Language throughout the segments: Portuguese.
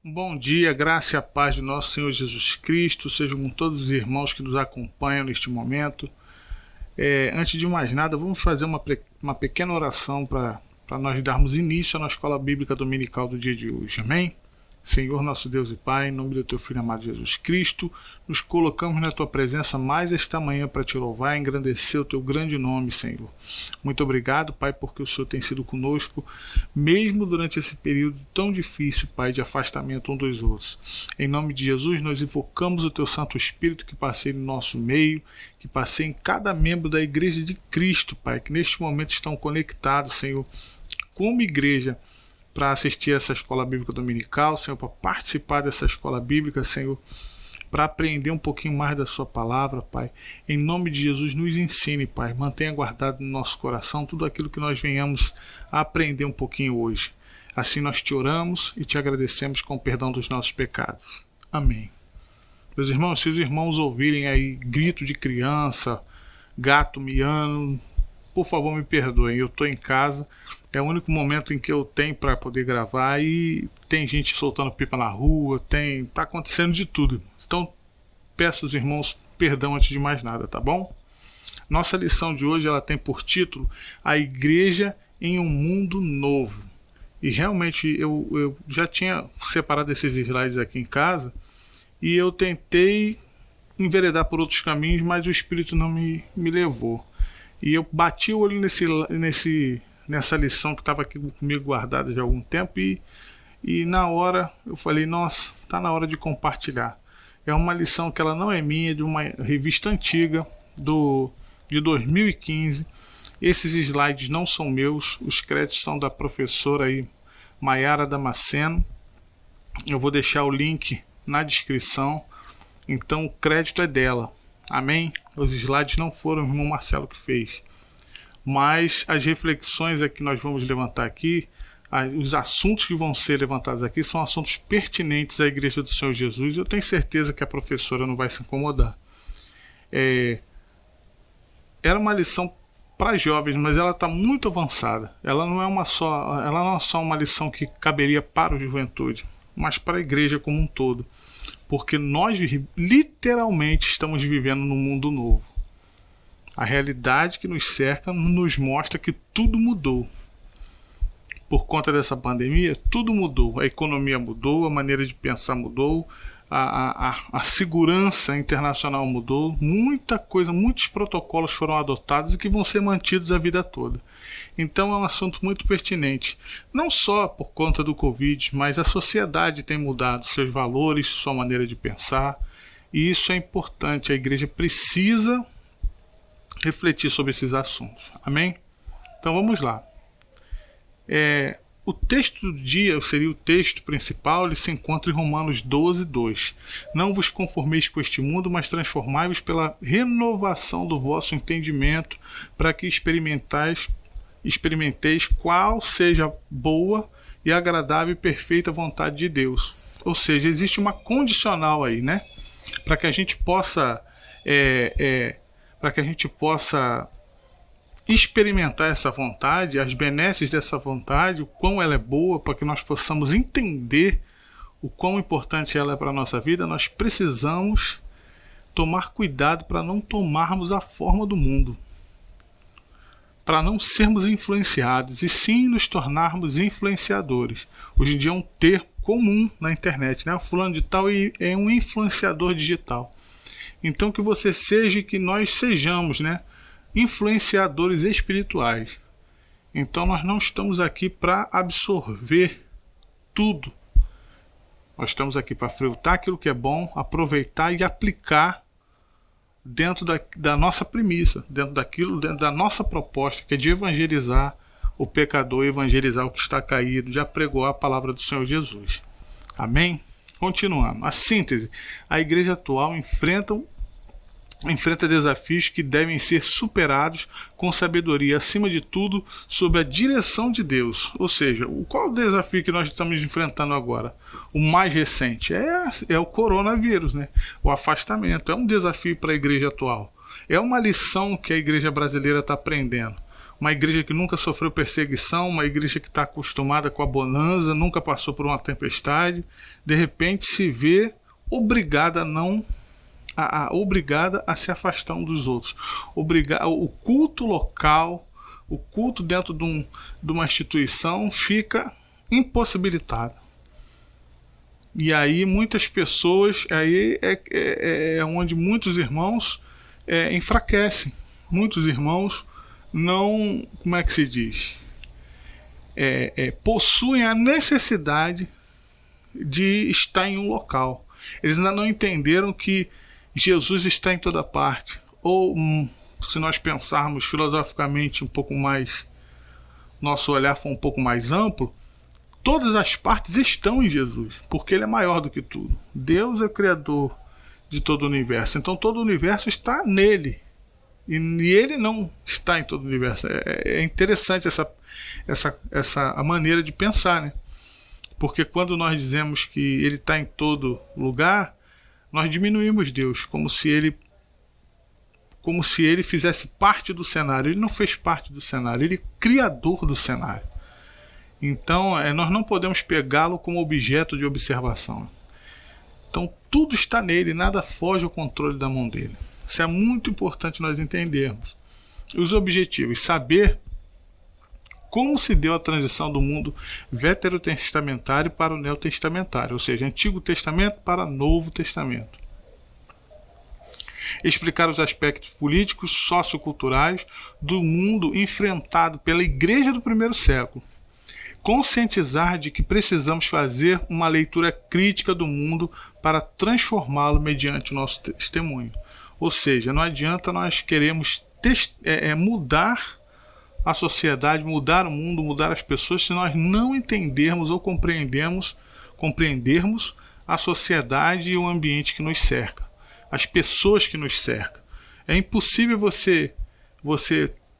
Bom dia, graça e a paz de nosso Senhor Jesus Cristo sejam com todos os irmãos que nos acompanham neste momento. Antes de mais nada, vamos fazer uma pequena oração para nós darmos início à nossa escola bíblica dominical do dia de hoje. Amém? Senhor, nosso Deus e Pai, em nome do Teu Filho amado Jesus Cristo, nos colocamos na Tua presença mais esta manhã para Te louvar e engrandecer o Teu grande nome, Senhor. Muito obrigado, Pai, porque o Senhor tem sido conosco, mesmo durante esse período tão difícil, Pai, de afastamento um dos outros. Em nome de Jesus, nós invocamos o Teu Santo Espírito que passeie no nosso meio, que passeie em cada membro da Igreja de Cristo, Pai, que neste momento estão conectados, Senhor, como igreja, para assistir a essa escola bíblica dominical, Senhor, para participar dessa escola bíblica, Senhor, para aprender um pouquinho mais da Sua palavra, Pai. Em nome de Jesus, nos ensine, Pai, mantenha guardado no nosso coração tudo aquilo que nós venhamos a aprender um pouquinho hoje. Assim nós Te oramos e Te agradecemos com o perdão dos nossos pecados. Amém. Meus irmãos, se os irmãos ouvirem aí grito de criança, gato miando, por favor, me perdoem, eu estou em casa, é o único momento em que eu tenho para poder gravar e tem gente soltando pipa na rua, está acontecendo de tudo. Então, peço aos irmãos perdão antes de mais nada, tá bom? Nossa lição de hoje ela tem por título A Igreja em um Mundo Novo. E realmente eu já tinha separado esses slides aqui em casa e eu tentei enveredar por outros caminhos, mas o Espírito não me levou. E eu bati o olho nessa lição que estava aqui comigo guardada já há algum tempo e na hora eu falei, nossa, está na hora de compartilhar. É uma lição que ela não é minha, é de uma revista antiga de 2015. Esses slides não são meus, os créditos são da professora aí, Maiara Damasceno. Eu vou deixar o link na descrição, então o crédito é dela. Amém? Os slides não foram o irmão Marcelo que fez. Mas as reflexões que nós vamos levantar aqui, os assuntos que vão ser levantados aqui são assuntos pertinentes à Igreja do Senhor Jesus. Eu tenho certeza que a professora não vai se incomodar. Era uma lição para jovens, mas ela está muito avançada. Ela não é só uma lição que caberia para a juventude, mas para a igreja como um todo. Porque nós literalmente estamos vivendo num mundo novo. A realidade que nos cerca nos mostra que tudo mudou. Por conta dessa pandemia, tudo mudou. A economia mudou, a maneira de pensar mudou, a segurança internacional mudou. Muita coisa, muitos protocolos foram adotados e que vão ser mantidos a vida toda. Então é um assunto muito pertinente. Não só por conta do Covid, mas a sociedade tem mudado seus valores, sua maneira de pensar. E isso é importante. A igreja precisa refletir sobre esses assuntos. Amém? Então vamos lá. O texto do dia seria o texto principal, ele se encontra em Romanos 12:2. Não vos conformeis com este mundo, mas transformai-vos pela renovação do vosso entendimento, para que experimenteis qual seja a boa e agradável e perfeita vontade de Deus. Ou seja, existe uma condicional aí, né? Para que a gente possa experimentar essa vontade, as benesses dessa vontade, o quão ela é boa, para que nós possamos entender o quão importante ela é para a nossa vida, nós precisamos tomar cuidado para não tomarmos a forma do mundo, para não sermos influenciados, e sim nos tornarmos influenciadores. Hoje em dia é um termo comum na internet, né? O fulano de tal é um influenciador digital. Então que você seja e que nós sejamos, né? Influenciadores espirituais. Então nós não estamos aqui para absorver tudo. Nós estamos aqui para filtrar aquilo que é bom, aproveitar e aplicar dentro da nossa premissa, dentro da nossa proposta, que é de evangelizar o pecador, evangelizar o que está caído, de apregoar a palavra do Senhor Jesus. Amém? Continuando. A síntese. A igreja atual enfrenta desafios que devem ser superados com sabedoria, acima de tudo, sob a direção de Deus. Ou seja, qual o desafio que nós estamos enfrentando agora? O mais recente é o coronavírus, né? O afastamento. É um desafio para a igreja atual. É uma lição que a igreja brasileira está aprendendo. uma igreja que nunca sofreu perseguição, uma igreja que está acostumada com a bonança, nunca passou por uma tempestade, de repente se vê obrigada obrigada a se afastar um dos outros. O culto local, o culto dentro de uma instituição fica impossibilitado. E aí muitas pessoas, aí é onde muitos irmãos enfraquecem. Muitos irmãos não, como é que se diz? Possuem a necessidade de estar em um local. Eles ainda não entenderam que Jesus está em toda parte. Ou, se nós pensarmos filosoficamente um pouco mais, nosso olhar for um pouco mais amplo, todas as partes estão em Jesus, porque Ele é maior do que tudo. Deus é o Criador de todo o universo, então todo o universo está nele. E Ele não está em todo o universo. É interessante essa maneira de pensar, né? Porque quando nós dizemos que Ele está em todo lugar, nós diminuímos Deus, como se Ele fizesse parte do cenário. Ele não fez parte do cenário, Ele é criador do cenário. Então nós não podemos pegá-lo como objeto de observação. Então tudo está nele, nada foge ao controle da mão dele. Isso é muito importante nós entendermos. Os objetivos: saber como se deu a transição do mundo veterotestamentário para o neotestamentário, ou seja, Antigo Testamento para Novo Testamento. Explicar os aspectos políticos, socioculturais do mundo enfrentado pela igreja do primeiro século. Conscientizar de que precisamos fazer uma leitura crítica do mundo para transformá-lo mediante o nosso testemunho. Ou seja, não adianta nós queremos mudar a sociedade, mudar o mundo, mudar as pessoas, se nós não entendermos ou compreendermos a sociedade e o ambiente que nos cerca, as pessoas que nos cercam. É impossível você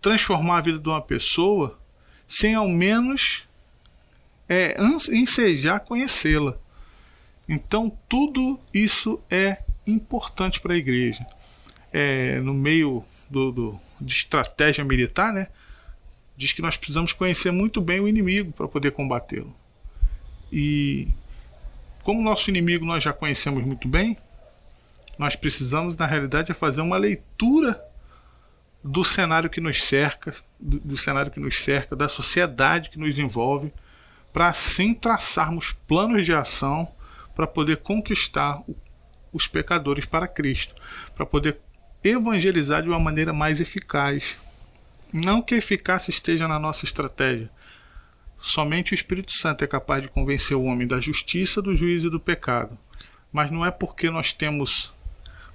transformar a vida de uma pessoa sem ao menos ensejar conhecê-la. Então tudo isso é importante para a igreja. No meio de estratégia militar, né, diz que nós precisamos conhecer muito bem o inimigo para poder combatê-lo. E como o nosso inimigo nós já conhecemos muito bem, nós precisamos, na realidade, fazer uma leitura do cenário que nos cerca, da sociedade que nos envolve, para assim traçarmos planos de ação para poder conquistar os pecadores para Cristo, para poder evangelizar de uma maneira mais eficaz. Não que a eficácia esteja na nossa estratégia. Somente o Espírito Santo é capaz de convencer o homem da justiça, do juízo e do pecado. Mas não é porque nós temos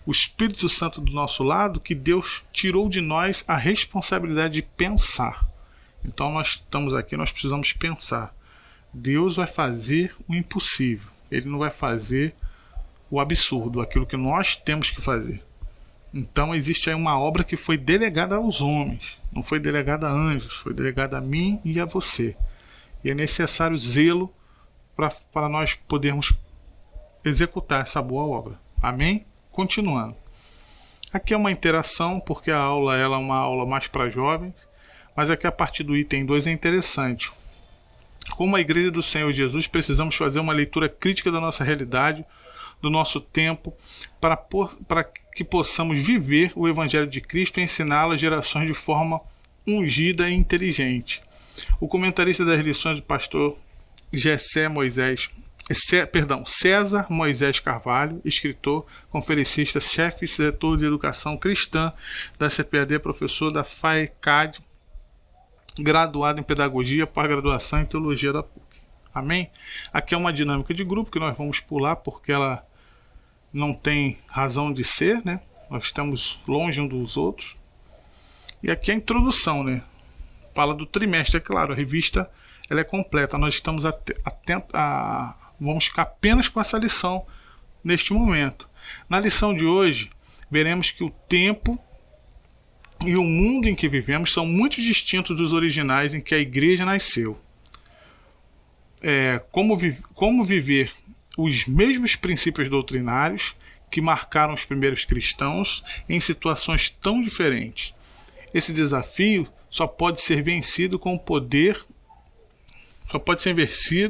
o Espírito Santo do nosso lado que Deus tirou de nós a responsabilidade de pensar. Então nós estamos aqui, nós precisamos pensar. Deus vai fazer o impossível. Ele não vai fazer o absurdo, aquilo que nós temos que fazer. Então existe aí uma obra que foi delegada aos homens, não foi delegada a anjos, foi delegada a mim e a você. E é necessário zelo para nós podermos executar essa boa obra. Amém? Continuando. Aqui é uma interação, porque a aula ela é uma aula mais para jovens, mas aqui a partir do item 2 é interessante. Como a Igreja do Senhor Jesus, precisamos fazer uma leitura crítica da nossa realidade, do nosso tempo, para que possamos viver o Evangelho de Cristo e ensiná-lo às gerações de forma ungida e inteligente. O comentarista das lições do pastor César Moisés Carvalho, escritor, conferencista, chefe e setor de educação cristã da CPAD, professor da FAECAD, graduado em pedagogia, pós-graduação em teologia da PUC. Amém? Aqui é uma dinâmica de grupo que nós vamos pular porque ela não tem razão de ser, né? Nós estamos longe uns dos outros. E aqui é a introdução, né? Fala do trimestre, é claro, a revista ela é completa. Nós estamos vamos ficar apenas com essa lição neste momento. Na lição de hoje, veremos que o tempo e o mundo em que vivemos são muito distintos dos originais em que a igreja nasceu. Como viver os mesmos princípios doutrinários que marcaram os primeiros cristãos em situações tão diferentes. Esse desafio só pode ser vencido com o poder, só pode ser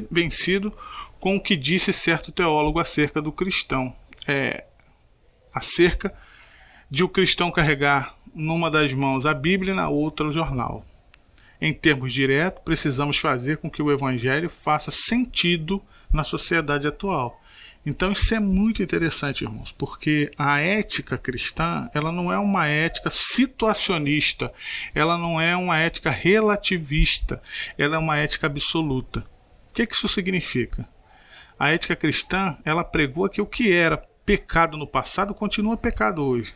vencido com o que disse certo teólogo acerca do cristão, acerca de o cristão carregar numa das mãos a Bíblia e na outra o jornal. Em termos diretos, precisamos fazer com que o Evangelho faça sentido na sociedade atual. Então isso é muito interessante, irmãos, porque a ética cristã, ela não é uma ética situacionista, ela não é uma ética relativista, ela é uma ética absoluta. O que isso significa? A ética cristã, ela pregou que o que era pecado no passado continua pecado hoje.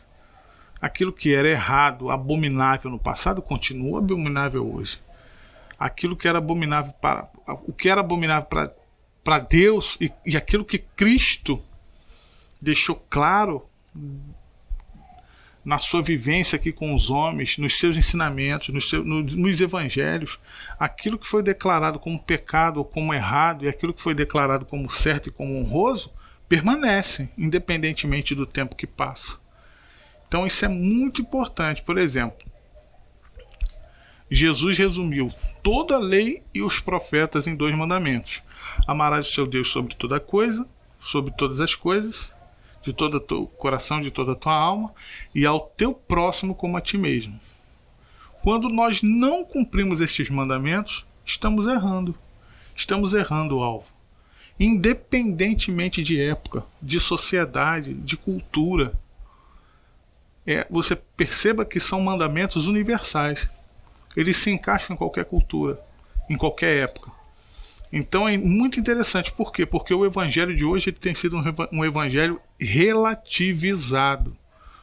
Aquilo que era errado, abominável no passado, continua abominável hoje. Aquilo que era abominável para Deus e aquilo que Cristo deixou claro na sua vivência aqui com os homens, nos seus ensinamentos, nos evangelhos, aquilo que foi declarado como pecado ou como errado e aquilo que foi declarado como certo e como honroso, permanece, independentemente do tempo que passa. Então isso é muito importante. Por exemplo, Jesus resumiu toda a lei e os profetas em 2 mandamentos. Amarás o seu Deus sobre toda coisa, sobre todas as coisas, de todo o teu coração, de toda a tua alma, e ao teu próximo como a ti mesmo. Quando nós não cumprimos estes mandamentos, estamos errando. Estamos errando o alvo. Independentemente de época, de sociedade, de cultura. Você perceba que são mandamentos universais. Eles se encaixam em qualquer cultura, em qualquer época. Então é muito interessante. Por quê? Porque o evangelho de hoje ele tem sido um evangelho relativizado.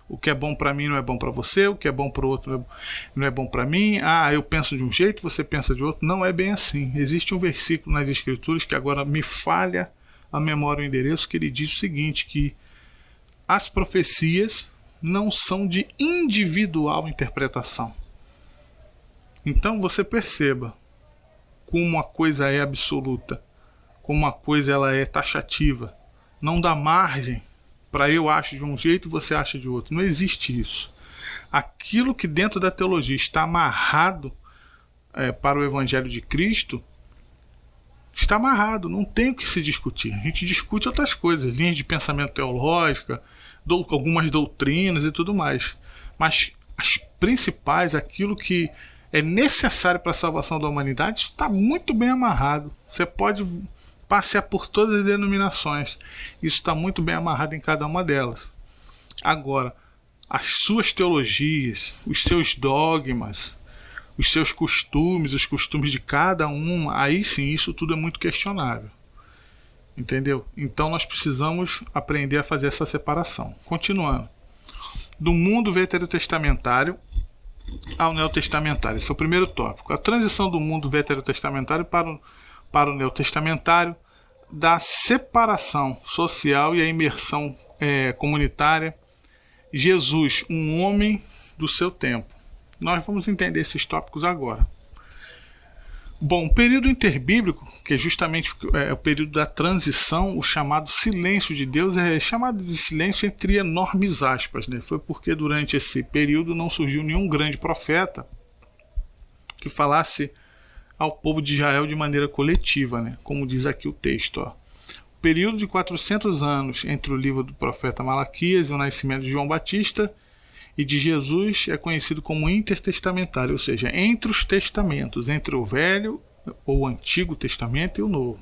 O que é bom para mim não é bom para você, o que é bom para o outro não é bom para mim. Eu penso de um jeito, você pensa de outro. Não é bem assim. Existe um versículo nas Escrituras que agora me falha a memória, o endereço, que ele diz o seguinte, que as profecias não são de individual interpretação. Então você perceba como uma coisa é absoluta, como uma coisa ela é taxativa. Não dá margem para eu acho de um jeito e você acha de outro. Não existe isso. Aquilo que dentro da teologia está amarrado para o Evangelho de Cristo, está amarrado, não tem o que se discutir. A gente discute outras coisas, linhas de pensamento teológica, algumas doutrinas e tudo mais. Mas as principais, aquilo que é necessário para a salvação da humanidade, está muito bem amarrado. Você pode passear por todas as denominações. Isso está muito bem amarrado em cada uma delas. Agora, as suas teologias, os seus dogmas, os seus costumes, os costumes de cada um, aí sim, isso tudo é muito questionável. Entendeu? Então nós precisamos aprender a fazer essa separação. Continuando. Do mundo veterotestamentário ao neotestamentário. Esse é o primeiro tópico. A transição do mundo veterotestamentário para o neotestamentário, da separação social e a imersão comunitária. Jesus, um homem do seu tempo. Nós vamos entender esses tópicos agora. Bom, o período interbíblico, que é justamente o período da transição, o chamado silêncio de Deus, é chamado de silêncio entre enormes aspas, né? Foi porque durante esse período não surgiu nenhum grande profeta que falasse ao povo de Israel de maneira coletiva, né? Como diz aqui o texto. O período de 400 anos entre o livro do profeta Malaquias e o nascimento de João Batista e de Jesus é conhecido como intertestamentário, ou seja, entre os testamentos, entre o Velho ou Antigo Testamento e o Novo.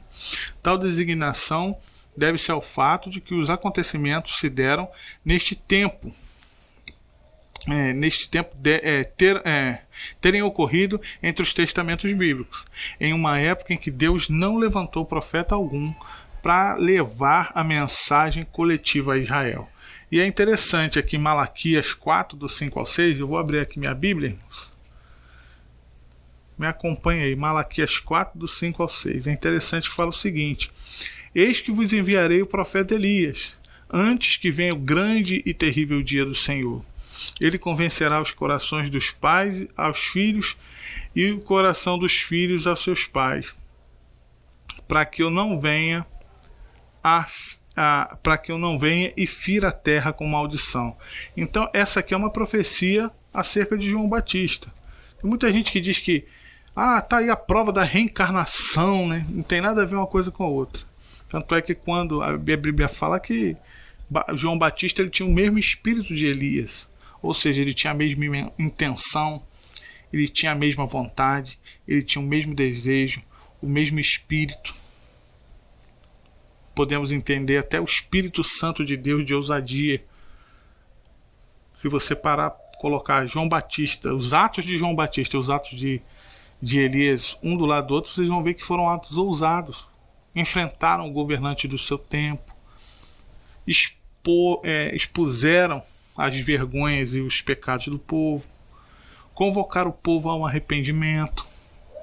Tal designação deve-se ao fato de que os acontecimentos se deram neste tempo, terem ocorrido entre os testamentos bíblicos, em uma época em que Deus não levantou profeta algum para levar a mensagem coletiva a Israel. E é interessante aqui Malaquias 4, do 5 ao 6, eu vou abrir aqui minha Bíblia, me acompanha aí, Malaquias 4, do 5 ao 6, é interessante que fala o seguinte: eis que vos enviarei o profeta Elias, antes que venha o grande e terrível dia do Senhor. Ele convencerá os corações dos pais aos filhos e o coração dos filhos aos seus pais, para que eu não venha e fira a terra com maldição. Então essa aqui é uma profecia acerca de João Batista. Tem muita gente que diz que tá aí a prova da reencarnação, né? Não tem nada a ver uma coisa com a outra. Tanto é que quando a Bíblia fala que João Batista ele tinha o mesmo espírito de Elias, ou seja, ele tinha a mesma intenção, ele tinha a mesma vontade, ele tinha o mesmo desejo, o mesmo espírito. Podemos entender até o Espírito Santo de Deus de ousadia. Se você parar, colocar João Batista, os atos de João Batista e os atos de Elias, um do lado do outro, vocês vão ver que foram atos ousados. Enfrentaram o governante do seu tempo, expuseram as vergonhas e os pecados do povo, convocaram o povo a um arrependimento,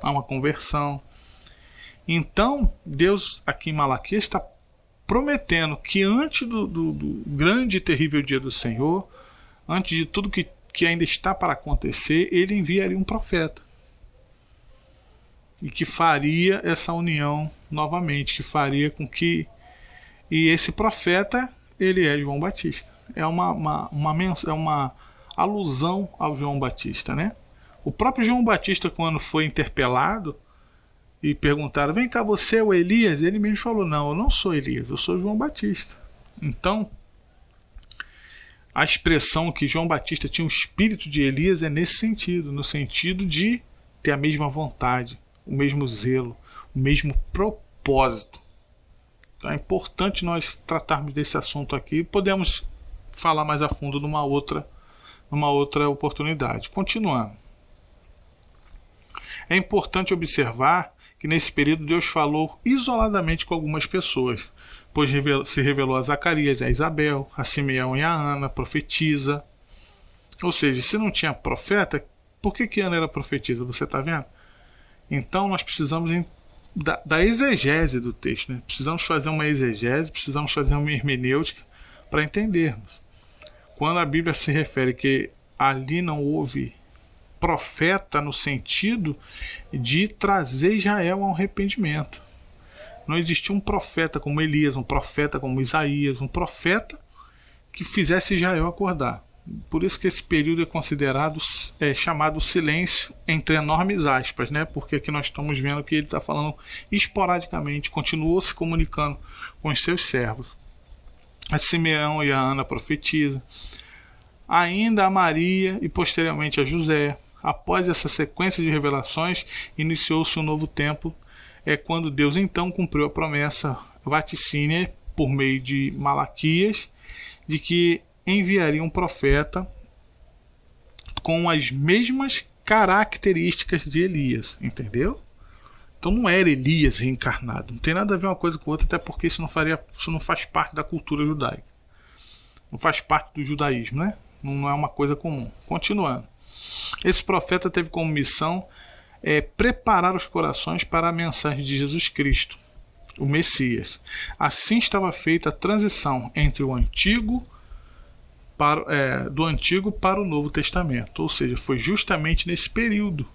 a uma conversão. Então, Deus aqui em Malaquias está prometendo que antes do grande e terrível dia do Senhor, antes de tudo que ainda está para acontecer, ele enviaria um profeta. E que faria essa união novamente, que faria com que... E esse profeta, ele é João Batista. É uma alusão ao João Batista, né? O próprio João Batista, quando foi interpelado e perguntaram, vem cá, você é o Elias? Ele mesmo falou, não, eu não sou Elias, eu sou João Batista. Então, a expressão que João Batista tinha o espírito de Elias é nesse sentido, no sentido de ter a mesma vontade, o mesmo zelo, o mesmo propósito. Então é importante nós tratarmos desse assunto aqui. Podemos falar mais a fundo numa outra oportunidade. Continuando. É importante observar que nesse período Deus falou isoladamente com algumas pessoas, pois se revelou a Zacarias, a Isabel, a Simeão e a Ana, profetisa. Ou seja, se não tinha profeta, por que Ana era profetisa? Você está vendo? Então nós precisamos da exegese do texto, né? Precisamos fazer uma exegese, precisamos fazer uma hermenêutica para entendermos. Quando a Bíblia se refere que ali não houve profeta no sentido de trazer Israel a um arrependimento. Não existia um profeta como Elias, um profeta como Isaías, um profeta que fizesse Israel acordar. Por isso que esse período é considerado, chamado silêncio entre enormes aspas, né? Porque aqui nós estamos vendo que ele está falando esporadicamente, continuou se comunicando com os seus servos. A Simeão e a Ana profetizam. Ainda a Maria e posteriormente a José. Após essa sequência de revelações, iniciou-se um novo tempo, quando Deus então cumpriu a promessa vaticínea por meio de Malaquias, de que enviaria um profeta com as mesmas características de Elias, entendeu? Então não era Elias reencarnado, não tem nada a ver uma coisa com outra, até porque isso não faz parte da cultura judaica, não faz parte do judaísmo, né? Não é uma coisa comum. Continuando. Esse profeta teve como missão preparar os corações para a mensagem de Jesus Cristo, o Messias. Assim estava feita a transição entre do Antigo para o Novo Testamento. Ou seja, foi justamente nesse período,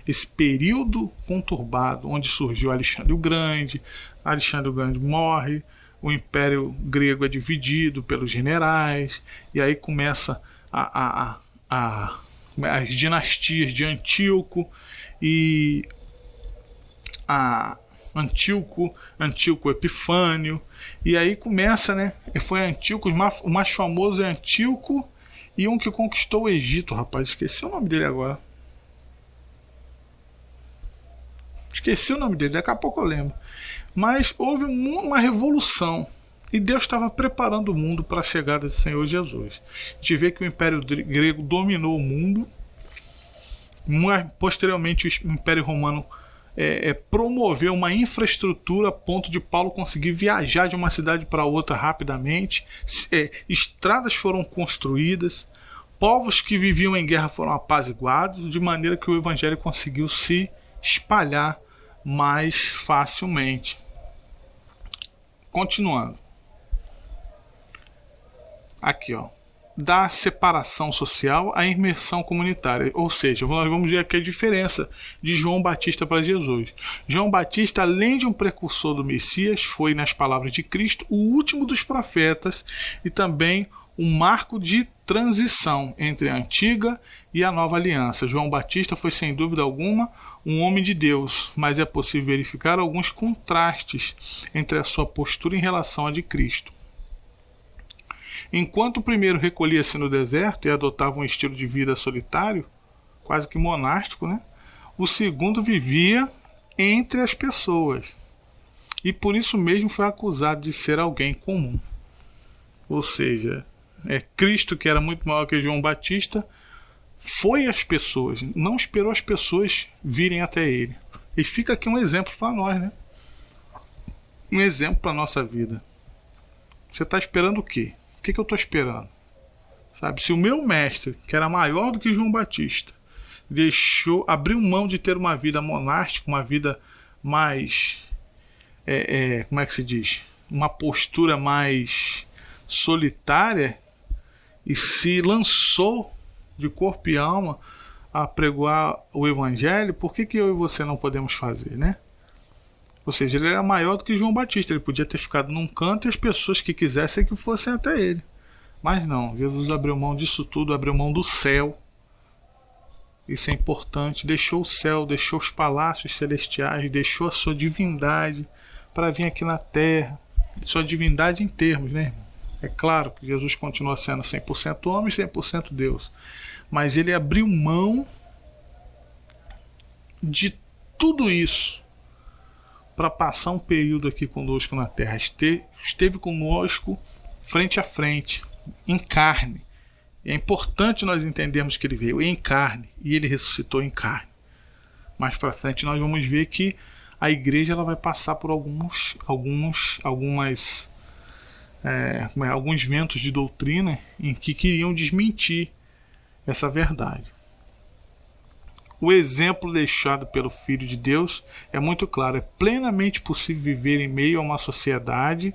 esse período conturbado, onde surgiu Alexandre o Grande. Alexandre o Grande morre, o Império Grego é dividido pelos generais, e aí começa as dinastias de Antíoco e Antíoco Epifânio, e aí começa, né? Foi Antíoco, o mais famoso é Antíoco, e um que conquistou o Egito, rapaz, esqueci o nome dele agora. Esqueci o nome dele, daqui a pouco eu lembro. Mas houve uma revolução, e Deus estava preparando o mundo para a chegada do Senhor Jesus. A gente vê que o Império Grego dominou o mundo, posteriormente o Império Romano promoveu uma infraestrutura a ponto de Paulo conseguir viajar de uma cidade para outra rapidamente, estradas foram construídas, povos que viviam em guerra foram apaziguados, de maneira que o evangelho conseguiu se espalhar mais facilmente. Continuando. Aqui, ó. da separação social à imersão comunitária. Ou seja, nós vamos ver aqui a diferença de João Batista para Jesus. João Batista, além de um precursor do Messias, foi, nas palavras de Cristo, o último dos profetas e também um marco de transição entre a antiga e a nova aliança. João Batista foi, sem dúvida alguma, um homem de Deus, mas é possível verificar alguns contrastes entre a sua postura em relação à de Cristo. Enquanto o primeiro recolhia-se no deserto e adotava um estilo de vida solitário, quase que monástico, né? O segundo vivia entre as pessoas e por isso mesmo foi acusado de ser alguém comum. Ou seja, Cristo, que era muito maior que João Batista, foi às pessoas, não esperou as pessoas virem até ele. E fica aqui um exemplo para nós, né? Um exemplo para a nossa vida. Você está esperando o quê? O que eu estou esperando? Sabe, se o meu mestre, que era maior do que João Batista, abriu mão de ter uma vida monástica, uma vida mais, como é que se diz? Uma postura mais solitária, e se lançou de corpo e alma a pregoar o evangelho, por que eu e você não podemos fazer, né? Ou seja, ele era maior do que João Batista, ele podia ter ficado num canto e as pessoas que quisessem que fossem até ele. Mas não, Jesus abriu mão disso tudo, abriu mão do céu. Isso é importante, deixou o céu, deixou os palácios celestiais, deixou a sua divindade para vir aqui na terra. Sua divindade em termos, né, irmão? É claro que Jesus continua sendo 100% homem e 100% Deus. Mas ele abriu mão de tudo isso para passar um período aqui conosco na terra. Esteve conosco frente a frente, em carne. É importante nós entendermos que ele veio em carne e ele ressuscitou em carne. Mais para frente nós vamos ver que a igreja ela vai passar por alguns ventos de doutrina em que queriam desmentir essa verdade. O exemplo deixado pelo Filho de Deus é muito claro. É plenamente possível viver em meio a uma sociedade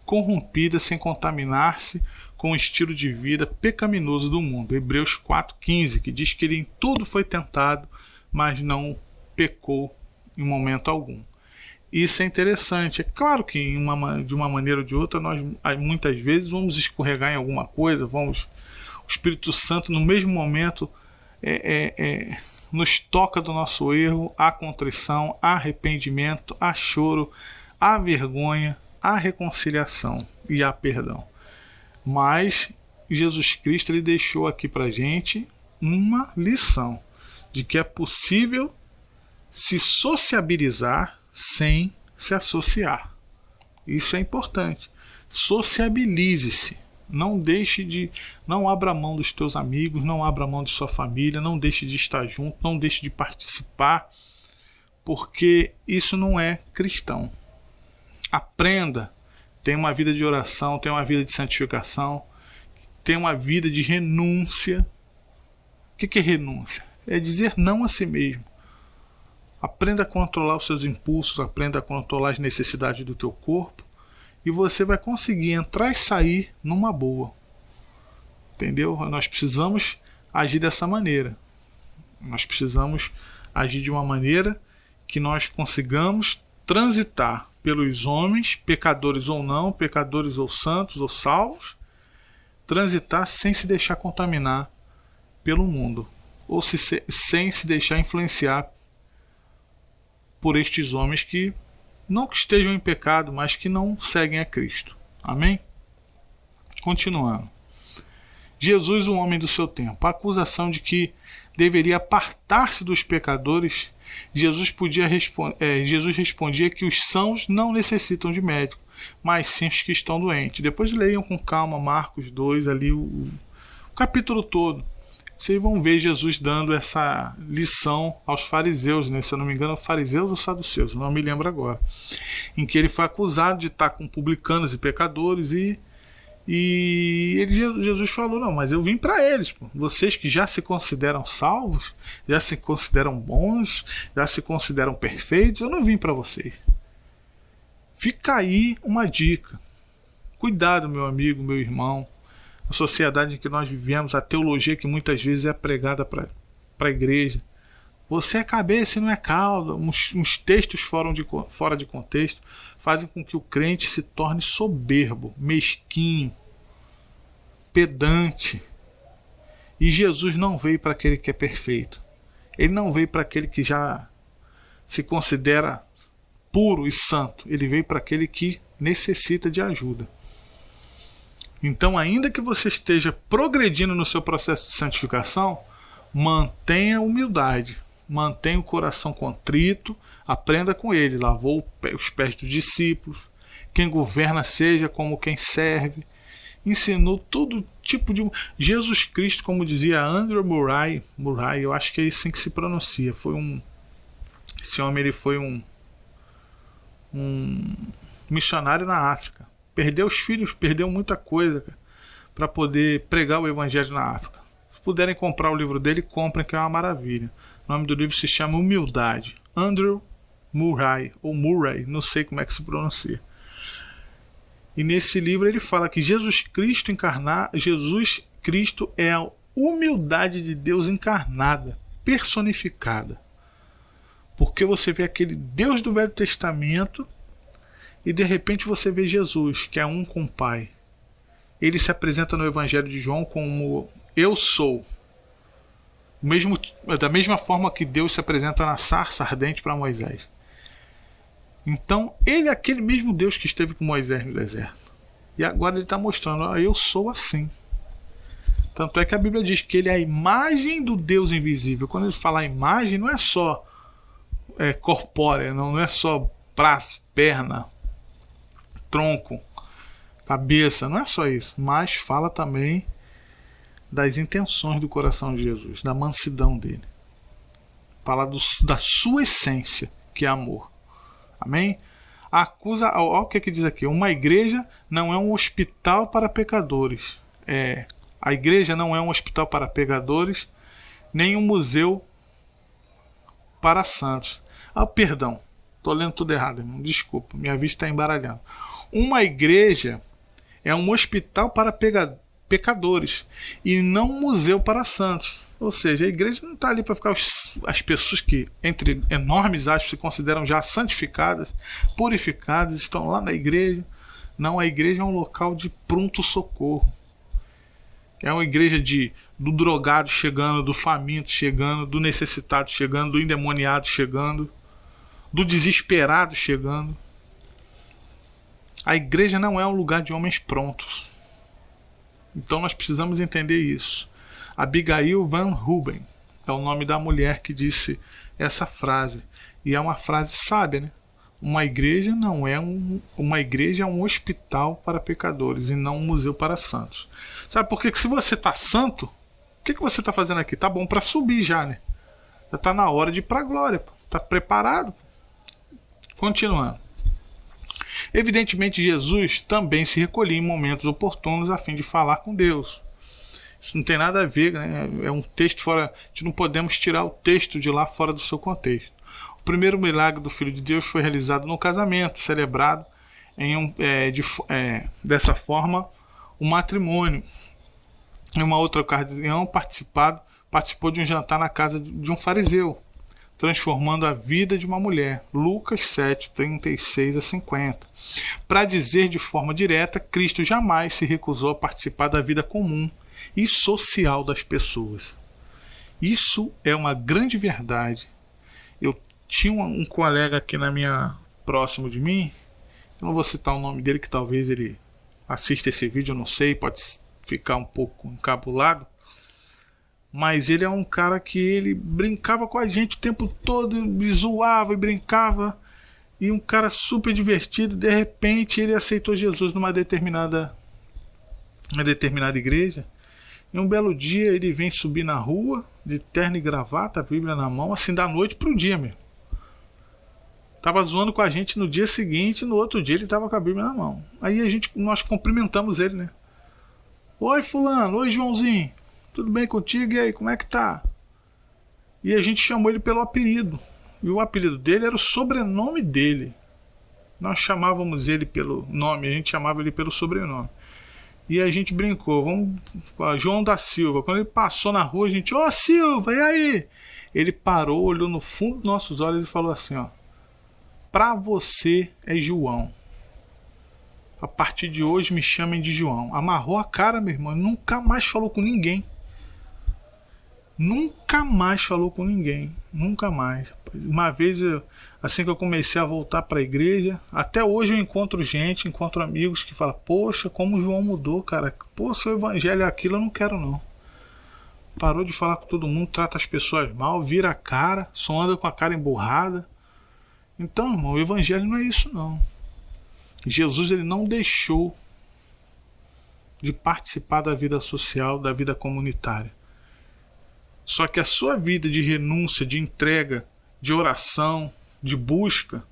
corrompida sem contaminar-se com o estilo de vida pecaminoso do mundo. Hebreus 4,15, que diz que ele em tudo foi tentado, mas não pecou em momento algum. Isso é interessante. É claro que de uma maneira ou de outra nós muitas vezes vamos escorregar em alguma coisa, o Espírito Santo no mesmo momento nos toca do nosso erro, há contrição, há arrependimento, há choro, há vergonha, há reconciliação e há perdão. Mas Jesus Cristo ele deixou aqui pra gente uma lição de que é possível se sociabilizar sem se associar. Isso é importante. Sociabilize-se. Não abra mão dos teus amigos, não abra mão de sua família, não deixe de estar junto, não deixe de participar, porque isso não é cristão. Aprenda, tenha uma vida de oração, tenha uma vida de santificação, tenha uma vida de renúncia. O que é renúncia? É dizer não a si mesmo. Aprenda a controlar os seus impulsos, aprenda a controlar as necessidades do teu corpo, e você vai conseguir entrar e sair numa boa. Entendeu? Nós precisamos agir dessa maneira. Nós precisamos agir de uma maneira que nós consigamos transitar pelos homens, pecadores ou não, pecadores ou santos ou salvos, transitar sem se deixar contaminar pelo mundo, ou sem se deixar influenciar por estes homens que não que estejam em pecado, mas que não seguem a Cristo. Amém? Continuando. Jesus, o homem do seu tempo. A acusação de que deveria apartar-se dos pecadores, Jesus respondia que os sãos não necessitam de médico, mas sim os que estão doentes. Depois leiam com calma Marcos 2, ali o capítulo todo. Vocês vão ver Jesus dando essa lição aos fariseus, né? Se eu não me engano, fariseus ou saduceus, não me lembro agora, em que ele foi acusado de estar com publicanos e pecadores e Jesus falou, não, mas eu vim para eles, pô. Vocês que já se consideram salvos, já se consideram bons, já se consideram perfeitos, eu não vim para vocês. Fica aí uma dica. Cuidado, meu amigo, meu irmão. a sociedade em que nós vivemos, a teologia que muitas vezes é pregada para a igreja. Você é cabeça e não é cauda. Uns textos fora de contexto fazem com que o crente se torne soberbo, mesquinho, pedante. E Jesus não veio para aquele que é perfeito. Ele não veio para aquele que já se considera puro e santo. Ele veio para aquele que necessita de ajuda. Então, ainda que você esteja progredindo no seu processo de santificação, mantenha a humildade, mantenha o coração contrito, aprenda com ele. Lavou os pés dos discípulos, quem governa seja como quem serve. Ensinou todo tipo de... Jesus Cristo, como dizia Andrew Murray, eu acho que é assim que se pronuncia, esse homem ele foi um missionário na África. Perdeu os filhos, perdeu muita coisa para poder pregar o evangelho na África. Se puderem comprar o livro dele, comprem, que é uma maravilha. O nome do livro se chama Humildade. Andrew Murray, ou Murray, não sei como é que se pronuncia. E nesse livro ele fala que Jesus Cristo é a humildade de Deus encarnada, personificada. Porque você vê aquele Deus do Velho Testamento e de repente você vê Jesus, que é um com o Pai. Ele se apresenta no Evangelho de João como eu sou. Da mesma forma que Deus se apresenta na sarça ardente para Moisés. Então, ele é aquele mesmo Deus que esteve com Moisés no deserto. E agora ele está mostrando, eu sou assim. Tanto é que a Bíblia diz que ele é a imagem do Deus invisível. Quando ele fala imagem, não é só corpórea, não é só braço, perna, tronco, cabeça, não é só isso. Mas fala também das intenções do coração de Jesus, da mansidão dele. Fala da sua essência, que é amor. Amém? Olha o que diz aqui. Uma igreja não é um hospital para pecadores. A igreja não é um hospital para pecadores, nem um museu para santos. Perdão. Estou lendo tudo errado, irmão. Desculpa, minha vista está embaralhando. Uma igreja é um hospital para pecadores e não um museu para santos. Ou seja, a igreja não está ali para ficar as pessoas que, entre enormes aspas, se consideram já santificadas, purificadas, estão lá na igreja. Não, a igreja é um local de pronto socorro. É uma igreja do drogado chegando, do faminto chegando, do necessitado chegando, do endemoniado chegando, do desesperado chegando. A igreja não é um lugar de homens prontos. Então nós precisamos entender isso. Abigail Van Ruben é o nome da mulher que disse essa frase. E é uma frase sábia, né? Uma igreja uma igreja é um hospital para pecadores e não um museu para santos. Sabe por quê? Que se você está santo, o que você está fazendo aqui? Tá bom para subir já, né? Já está na hora de ir para a glória. Está preparado? Continuando. Evidentemente, Jesus também se recolhia em momentos oportunos a fim de falar com Deus. Isso não tem nada a ver, né? É um texto fora. A gente não podemos tirar o texto de lá fora do seu contexto. O primeiro milagre do Filho de Deus foi realizado no casamento, celebrado dessa forma o matrimônio. Em uma outra ocasião, participou de um jantar na casa de um fariseu, transformando a vida de uma mulher. Lucas 7, 36 a 50. Para dizer de forma direta, Cristo jamais se recusou a participar da vida comum e social das pessoas. Isso é uma grande verdade. Eu tinha um colega aqui próximo de mim, eu não vou citar o nome dele, que talvez ele assista esse vídeo, eu não sei, pode ficar um pouco encabulado. Mas ele é um cara que ele brincava com a gente o tempo todo, zoava e brincava. E um cara super divertido. De repente ele aceitou Jesus numa determinada igreja. E um belo dia ele vem subir na rua, de terno e gravata, a Bíblia na mão, assim da noite pro dia mesmo. Tava zoando com a gente no dia seguinte, no outro dia ele tava com a Bíblia na mão. Aí nós cumprimentamos ele, né? Oi fulano, oi Joãozinho. Tudo bem contigo? E aí, como é que tá? E a gente chamou ele pelo apelido. E o apelido dele era o sobrenome dele. Nós chamávamos ele pelo nome, a gente chamava ele pelo sobrenome. E a gente brincou, João da Silva, quando ele passou na rua, a gente, ô Silva, e aí? Ele parou, olhou no fundo dos nossos olhos e falou assim, ó, pra você é João. A partir de hoje me chamem de João. Amarrou a cara, meu irmão, nunca mais falou com ninguém. Nunca mais falou com ninguém, nunca mais. Uma vez, assim que eu comecei a voltar para a igreja, até hoje eu encontro amigos que falam, poxa, como o João mudou, cara. Pô, seu evangelho é aquilo, eu não quero não. Parou de falar com todo mundo, trata as pessoas mal, vira a cara, só anda com a cara emburrada. Então, irmão, o evangelho não é isso não. Jesus, ele não deixou de participar da vida social, da vida comunitária. Só que a sua vida de renúncia, de entrega, de oração, de busca,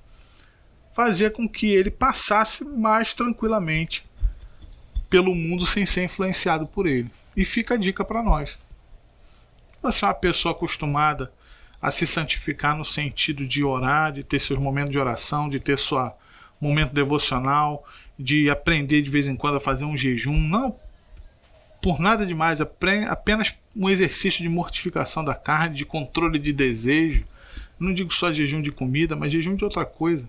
fazia com que ele passasse mais tranquilamente pelo mundo sem ser influenciado por ele. E fica a dica para nós. Você é uma pessoa acostumada a se santificar no sentido de orar, de ter seus momentos de oração, de ter seu momento devocional, de aprender de vez em quando a fazer um jejum. Não por nada demais, apenas um exercício de mortificação da carne, de controle de desejo. Não digo só jejum de comida, mas jejum de outra coisa.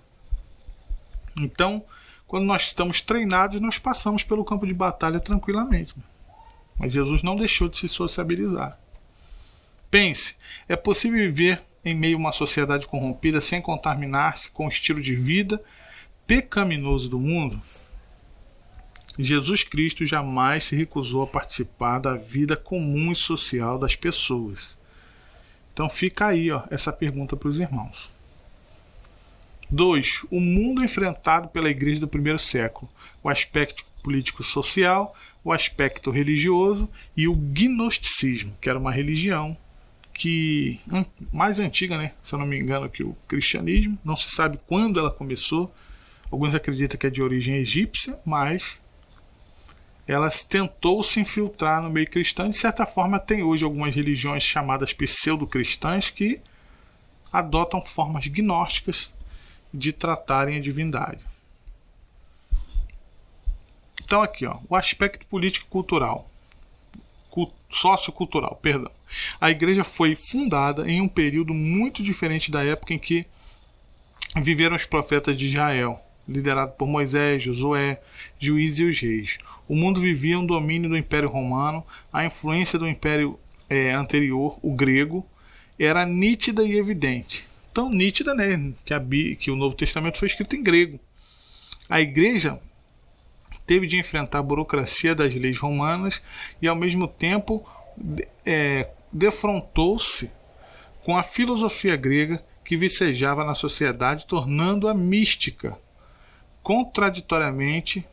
Então, quando nós estamos treinados, nós passamos pelo campo de batalha tranquilamente. Mas Jesus não deixou de se sociabilizar. Pense, é possível viver em meio a uma sociedade corrompida sem contaminar-se com o estilo de vida pecaminoso do mundo? Jesus Cristo jamais se recusou a participar da vida comum e social das pessoas. Então fica aí essa pergunta para os irmãos. 2. O mundo enfrentado pela igreja do primeiro século. O aspecto político-social, o aspecto religioso e o gnosticismo, que era uma religião que mais antiga, né, se eu não me engano, que o cristianismo. Não se sabe quando ela começou. Alguns acreditam que é de origem egípcia, mas ela tentou se infiltrar no meio cristão. De certa forma, tem hoje algumas religiões chamadas pseudo-cristãs que adotam formas gnósticas de tratarem a divindade. Então aqui, o aspecto político-cultural, sociocultural, perdão. A igreja foi fundada em um período muito diferente da época em que viveram os profetas de Israel, liderado por Moisés, Josué, Juízes e os reis. O mundo vivia um domínio do Império Romano, a influência do Império anterior, o grego, era nítida e evidente. Tão nítida, né, que o Novo Testamento foi escrito em grego. A igreja teve de enfrentar a burocracia das leis romanas e, ao mesmo tempo, defrontou-se com a filosofia grega que vicejava na sociedade, tornando-a mística, contraditoriamente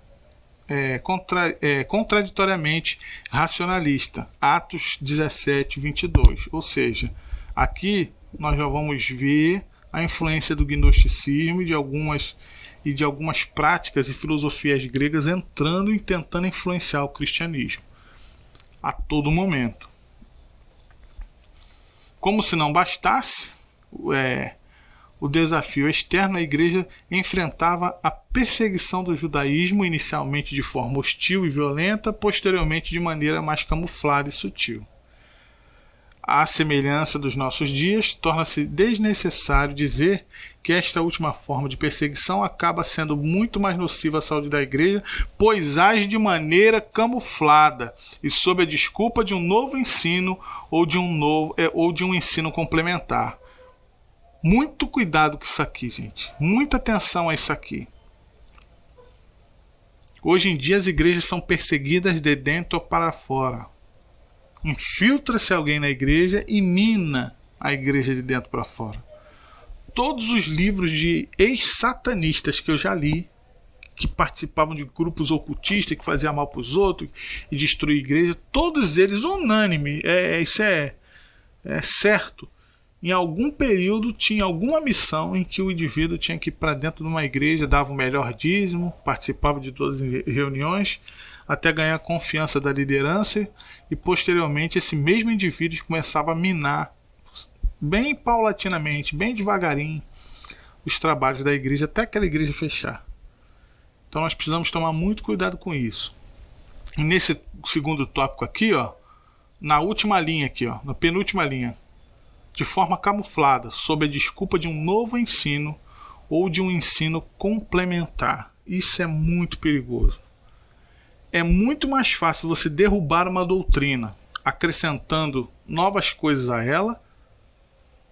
racionalista. Atos 17, 22. Ou seja, aqui nós já vamos ver a influência do gnosticismo e de algumas práticas e filosofias gregas entrando e tentando influenciar o cristianismo a todo momento. Como se não bastasse, o desafio externo, a igreja enfrentava a perseguição do judaísmo, inicialmente de forma hostil e violenta, posteriormente de maneira mais camuflada e sutil. À semelhança dos nossos dias, torna-se desnecessário dizer que esta última forma de perseguição acaba sendo muito mais nociva à saúde da igreja, pois age de maneira camuflada e sob a desculpa de um novo ensino ou de um ensino complementar. Muito cuidado com isso aqui, gente. Muita atenção a isso aqui. Hoje em dia as igrejas são perseguidas de dentro para fora. Infiltra-se alguém na igreja e mina a igreja de dentro para fora. Todos os livros de ex-satanistas que eu já li, que participavam de grupos ocultistas, que faziam mal para os outros e destruíam a igreja, todos eles, unânime, isso é certo. Em algum período tinha alguma missão em que o indivíduo tinha que ir para dentro de uma igreja, dava o melhor dízimo, participava de todas as reuniões, até ganhar a confiança da liderança, e posteriormente esse mesmo indivíduo começava a minar, bem paulatinamente, bem devagarinho, os trabalhos da igreja, até aquela igreja fechar. Então nós precisamos tomar muito cuidado com isso. nesse segundo tópico aqui, ó, na última linha aqui, ó, na penúltima linha, de forma camuflada, sob a desculpa de um novo ensino ou de um ensino complementar. Isso é muito perigoso. É muito mais fácil você derrubar uma doutrina acrescentando novas coisas a ela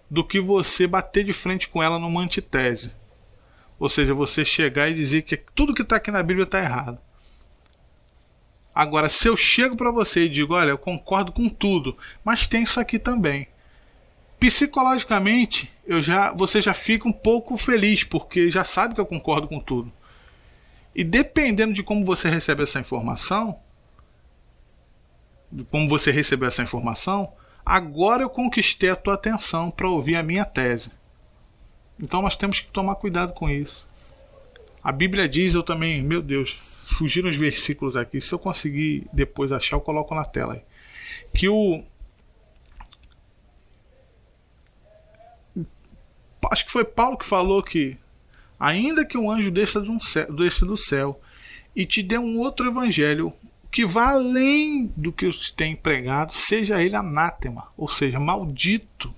do que você bater de frente com ela numa antitese. Ou seja, você chegar e dizer que tudo que está aqui na Bíblia está errado. Agora, se eu chego para você e digo, olha, eu concordo com tudo, mas tem isso aqui também. Psicologicamente, você já fica um pouco feliz, porque já sabe que eu concordo com tudo. E dependendo de como você recebe essa informação, agora eu conquistei a tua atenção para ouvir a minha tese. Então nós temos que tomar cuidado com isso. A Bíblia diz, eu também, meu Deus, fugiram os versículos aqui. Se eu conseguir depois achar, eu coloco na tela aí. Que acho que foi Paulo que falou que ainda que um anjo desça do céu e te dê um outro evangelho que vá além do que os tem pregado, seja ele anátema, ou seja, maldito.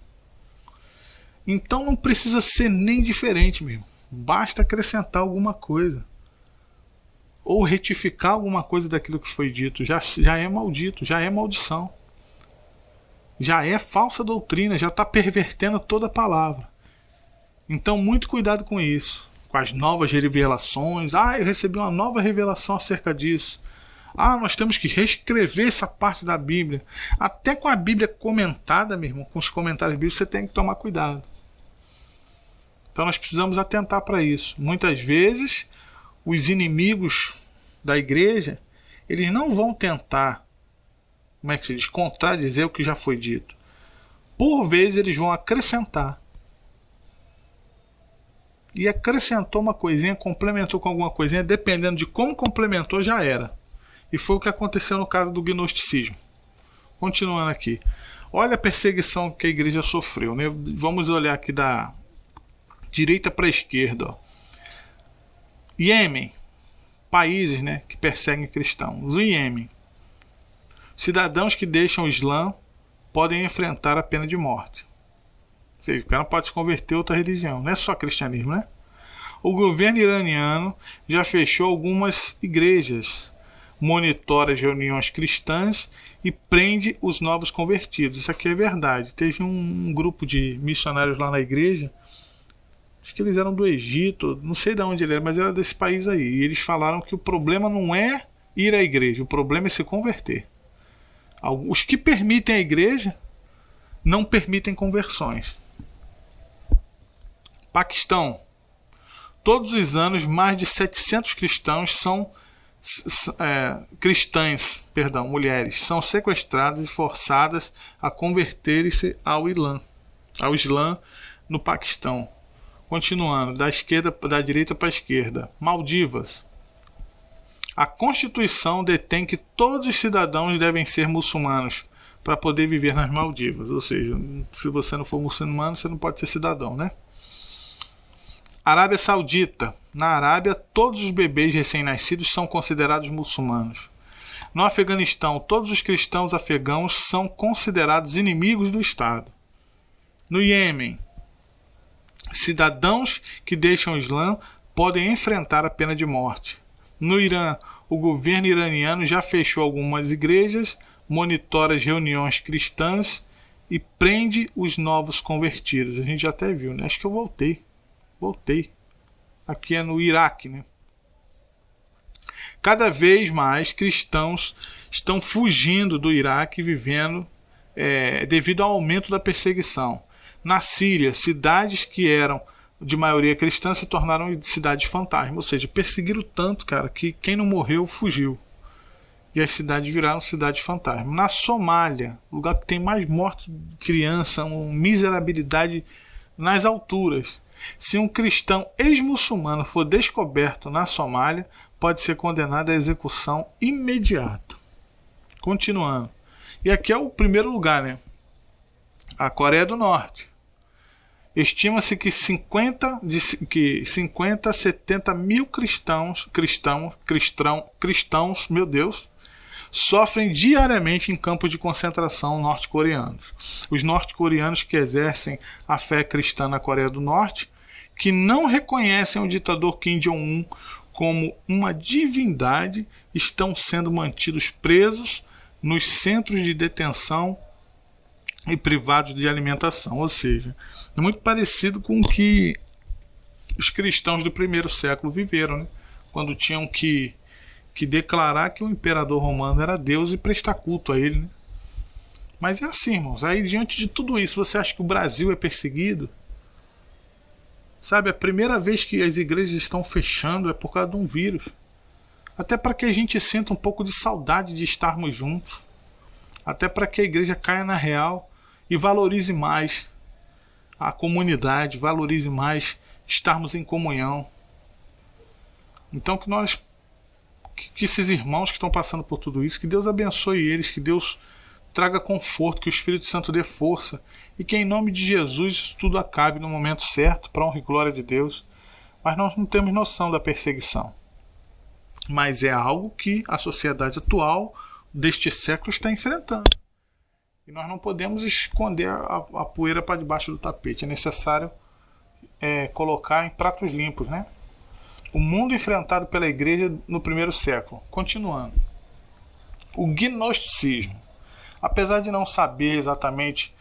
Então não precisa ser nem diferente mesmo. Basta acrescentar alguma coisa. Ou retificar alguma coisa daquilo que foi dito. Já é maldito, já é maldição. Já é falsa doutrina, já está pervertendo toda a palavra. Então muito cuidado com isso. Com as novas revelações. Eu recebi uma nova revelação acerca disso. Nós temos que reescrever essa parte da Bíblia. Até com a Bíblia comentada, meu irmão, com os comentários bíblicos, você tem que tomar cuidado. Então nós precisamos atentar para isso. Muitas vezes, os inimigos da igreja, eles não vão tentar, como é que se diz, contradizer o que já foi dito. Por vezes eles vão acrescentar. E acrescentou uma coisinha, complementou com alguma coisinha, dependendo de como complementou, já era. E foi o que aconteceu no caso do gnosticismo. Continuando aqui. Olha a perseguição que a igreja sofreu, né? Vamos olhar aqui da direita para a esquerda. Ó. Iêmen. Países, né, que perseguem cristãos. O Iêmen. Cidadãos que deixam o Islã podem enfrentar a pena de morte. Ou seja, o cara pode se converter a outra religião. Não é só cristianismo, né? O governo iraniano já fechou algumas igrejas, monitora as reuniões cristãs e prende os novos convertidos. Isso aqui é verdade. Teve um grupo de missionários lá na igreja, acho que eles eram do Egito, não sei de onde ele era, mas era desse país aí. E eles falaram que o problema não é ir à igreja, o problema é se converter. Os que permitem a igreja não permitem conversões. Paquistão. Todos os anos, mais de 700 mulheres, são sequestradas e forçadas a converterem-se ao Islã no Paquistão. Continuando, da direita para a esquerda. Maldivas. A Constituição detém que todos os cidadãos devem ser muçulmanos para poder viver nas Maldivas. Ou seja, se você não for muçulmano, você não pode ser cidadão, né? Arábia Saudita. Na Arábia, todos os bebês recém-nascidos são considerados muçulmanos. No Afeganistão, todos os cristãos afegãos são considerados inimigos do Estado. No Iêmen, cidadãos que deixam o Islã podem enfrentar a pena de morte. No Irã, o governo iraniano já fechou algumas igrejas, monitora as reuniões cristãs e prende os novos convertidos. A gente já até viu, né? Acho que eu voltei. Aqui é no Iraque, né? Cada vez mais cristãos estão fugindo do Iraque, vivendo devido ao aumento da perseguição. Na Síria, cidades que eram de maioria cristã se tornaram cidades fantasma, ou seja, perseguiram tanto, cara, que quem não morreu fugiu. E as cidades viraram cidades fantasma. Na Somália, lugar que tem mais mortes de criança, uma miserabilidade nas alturas. Se um cristão ex-muçulmano for descoberto na Somália, pode ser condenado à execução imediata. Continuando. E aqui é o primeiro lugar, né? A Coreia do Norte. Estima-se que 50 a 70 mil cristãos, meu Deus, sofrem diariamente em campos de concentração norte-coreanos. Os norte-coreanos que exercem a fé cristã na Coreia do Norte, que não reconhecem o ditador Kim Jong-un como uma divindade, estão sendo mantidos presos nos centros de detenção e privados de alimentação. Ou seja, é muito parecido com o que os cristãos do primeiro século viveram, né? Quando tinham que declarar que o imperador romano era Deus e prestar culto a ele, né? Mas é assim, irmãos. Aí, diante de tudo isso, você acha que o Brasil é perseguido? Sabe, a primeira vez que as igrejas estão fechando é por causa de um vírus. Até para que a gente sinta um pouco de saudade de estarmos juntos. Até para que a igreja caia na real e valorize mais a comunidade, valorize mais estarmos em comunhão. Então que esses irmãos que estão passando por tudo isso, que Deus abençoe eles, que Deus traga conforto, que o Espírito Santo dê força e que em nome de Jesus isso tudo acabe no momento certo, para honra e glória de Deus. Mas nós não temos noção da perseguição. Mas é algo que a sociedade atual deste século está enfrentando. E nós não podemos esconder a poeira para debaixo do tapete. É necessário colocar em pratos limpos, né? O mundo enfrentado pela igreja no primeiro século. Continuando. O gnosticismo. Apesar de não saber exatamente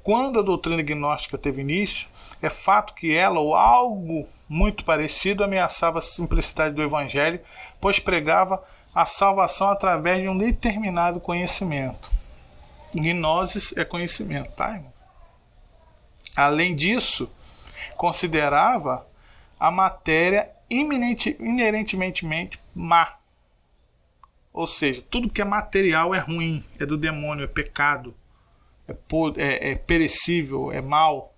quando a doutrina gnóstica teve início, é fato que ela, ou algo muito parecido, ameaçava a simplicidade do evangelho, pois pregava a salvação através de um determinado conhecimento. Gnosis é conhecimento, tá, irmão? Além disso, considerava a matéria inerentemente má. Ou seja, tudo que é material é ruim, é do demônio, é pecado, é perecível, é mal.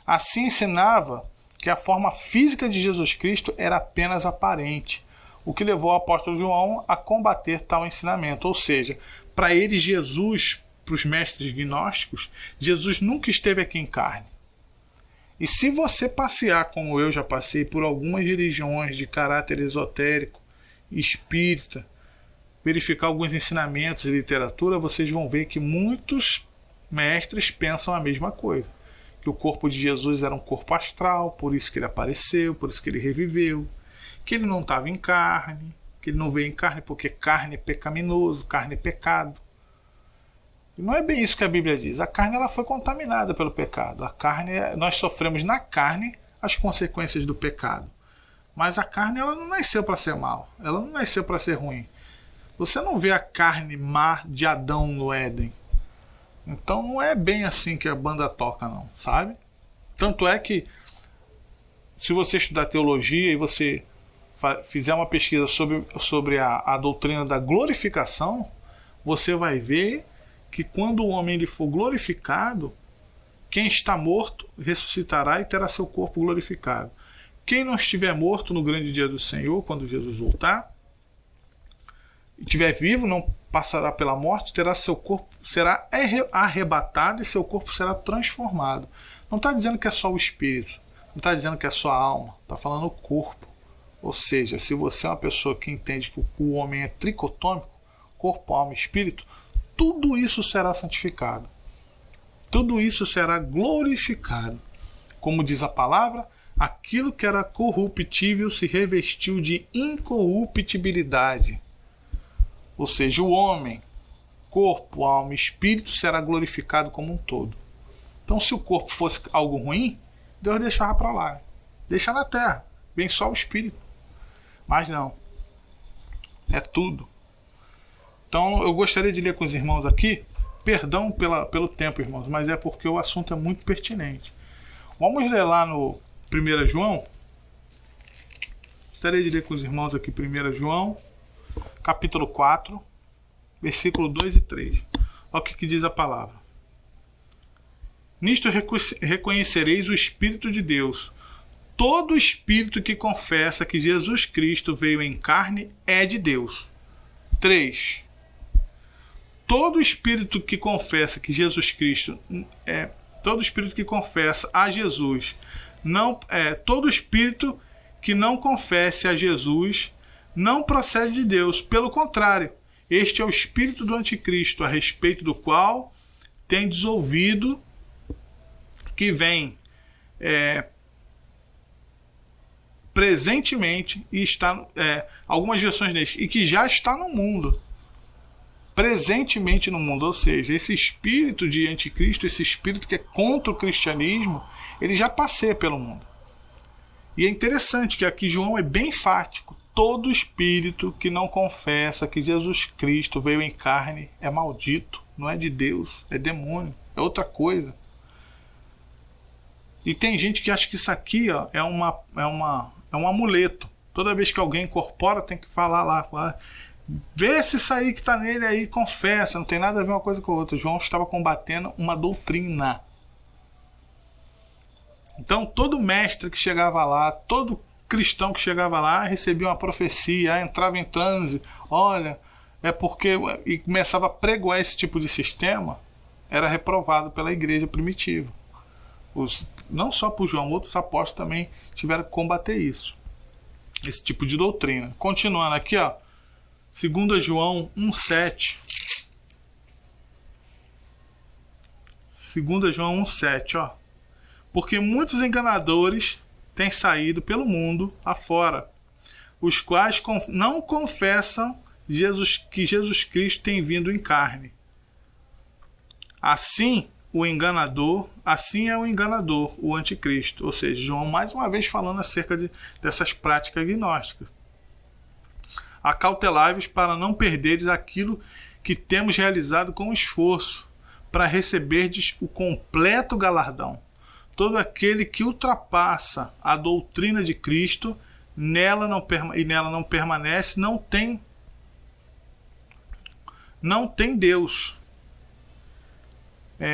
Assim ensinava que a forma física de Jesus Cristo era apenas aparente, o que levou o apóstolo João a combater tal ensinamento. Ou seja, para eles Jesus, para os mestres gnósticos, Jesus nunca esteve aqui em carne. E se você passear, como eu já passei, por algumas religiões de caráter esotérico, espírita, verificar alguns ensinamentos e literatura, vocês vão ver que muitos mestres pensam a mesma coisa. Que o corpo de Jesus era um corpo astral, por isso que ele apareceu, por isso que ele reviveu. Que ele não estava em carne, que ele não veio em carne porque carne é pecaminoso, carne é pecado. E não é bem isso que a Bíblia diz. A carne ela foi contaminada pelo pecado. A carne, nós sofremos na carne as consequências do pecado. Mas a carne ela não nasceu para ser mal. Ela não nasceu para ser ruim. Você não vê a carne má de Adão no Éden. Então não é bem assim que a banda toca, não, sabe? Tanto é que, se você estudar teologia e você fizer uma pesquisa sobre a doutrina da glorificação, você vai ver que quando o homem ele for glorificado, quem está morto ressuscitará e terá seu corpo glorificado. Quem não estiver morto no grande dia do Senhor, quando Jesus voltar, e estiver vivo, não passará pela morte, terá seu corpo, será arrebatado e seu corpo será transformado. Não está dizendo que é só o espírito, não está dizendo que é só a alma, está falando o corpo. Ou seja, se você é uma pessoa que entende que o homem é tricotômico, corpo, alma e espírito, tudo isso será santificado. Tudo isso será glorificado. Como diz a palavra, aquilo que era corruptível se revestiu de incorruptibilidade. Ou seja, o homem, corpo, alma e espírito será glorificado como um todo. Então, se o corpo fosse algo ruim, Deus deixava para lá. Deixa na terra. Vem só o espírito. Mas não. É tudo. Então, eu gostaria de ler com os irmãos aqui. Perdão pelo tempo, irmãos, mas é porque o assunto é muito pertinente. Vamos ler lá no 1 João. Gostaria de ler com os irmãos aqui 1 João, capítulo 4, versículo 2 e 3. Olha o que diz a palavra. Nisto reconhecereis o Espírito de Deus. Todo espírito que confessa que Jesus Cristo veio em carne é de Deus. 3. Todo espírito que confessa que Jesus Cristo todo espírito que confessa a Jesus todo espírito que não confesse a Jesus não procede de Deus, pelo contrário, Este é o espírito do anticristo, a respeito do qual tendes ouvido que vem presentemente e está, algumas versões deste, e que já está no mundo. Presentemente no mundo, ou seja, esse espírito de anticristo, esse espírito que é contra o cristianismo, ele já passeia pelo mundo. E é interessante que aqui João é bem enfático. Todo espírito que não confessa que Jesus Cristo veio em carne é maldito, não é de Deus, é demônio, é outra coisa. E tem gente que acha que isso aqui, ó, é um amuleto. Toda vez que alguém incorpora, tem que falar lá, vê se isso aí que está nele aí, confessa, não tem nada a ver uma coisa com a outra. João estava combatendo uma doutrina. Então todo mestre que chegava lá, todo cristão que chegava lá, recebia uma profecia, entrava em transe, olha, é porque... e começava a pregoar esse tipo de sistema, era reprovado pela igreja primitiva. Não só por João, outros apóstolos também tiveram que combater isso, esse tipo de doutrina. Continuando aqui, ó, 2 João 1,7. 2 João 1,7, ó. Porque muitos enganadores têm saído pelo mundo afora, os quais não confessam que Jesus Cristo tem vindo em carne. Assim é o enganador, o anticristo. Ou seja, João mais uma vez falando acerca dessas práticas gnósticas. Acautelai-vos para não perderes aquilo que temos realizado com esforço, para receberdes o completo galardão. Todo aquele que ultrapassa a doutrina de Cristo, nela não permanece, não tem Deus.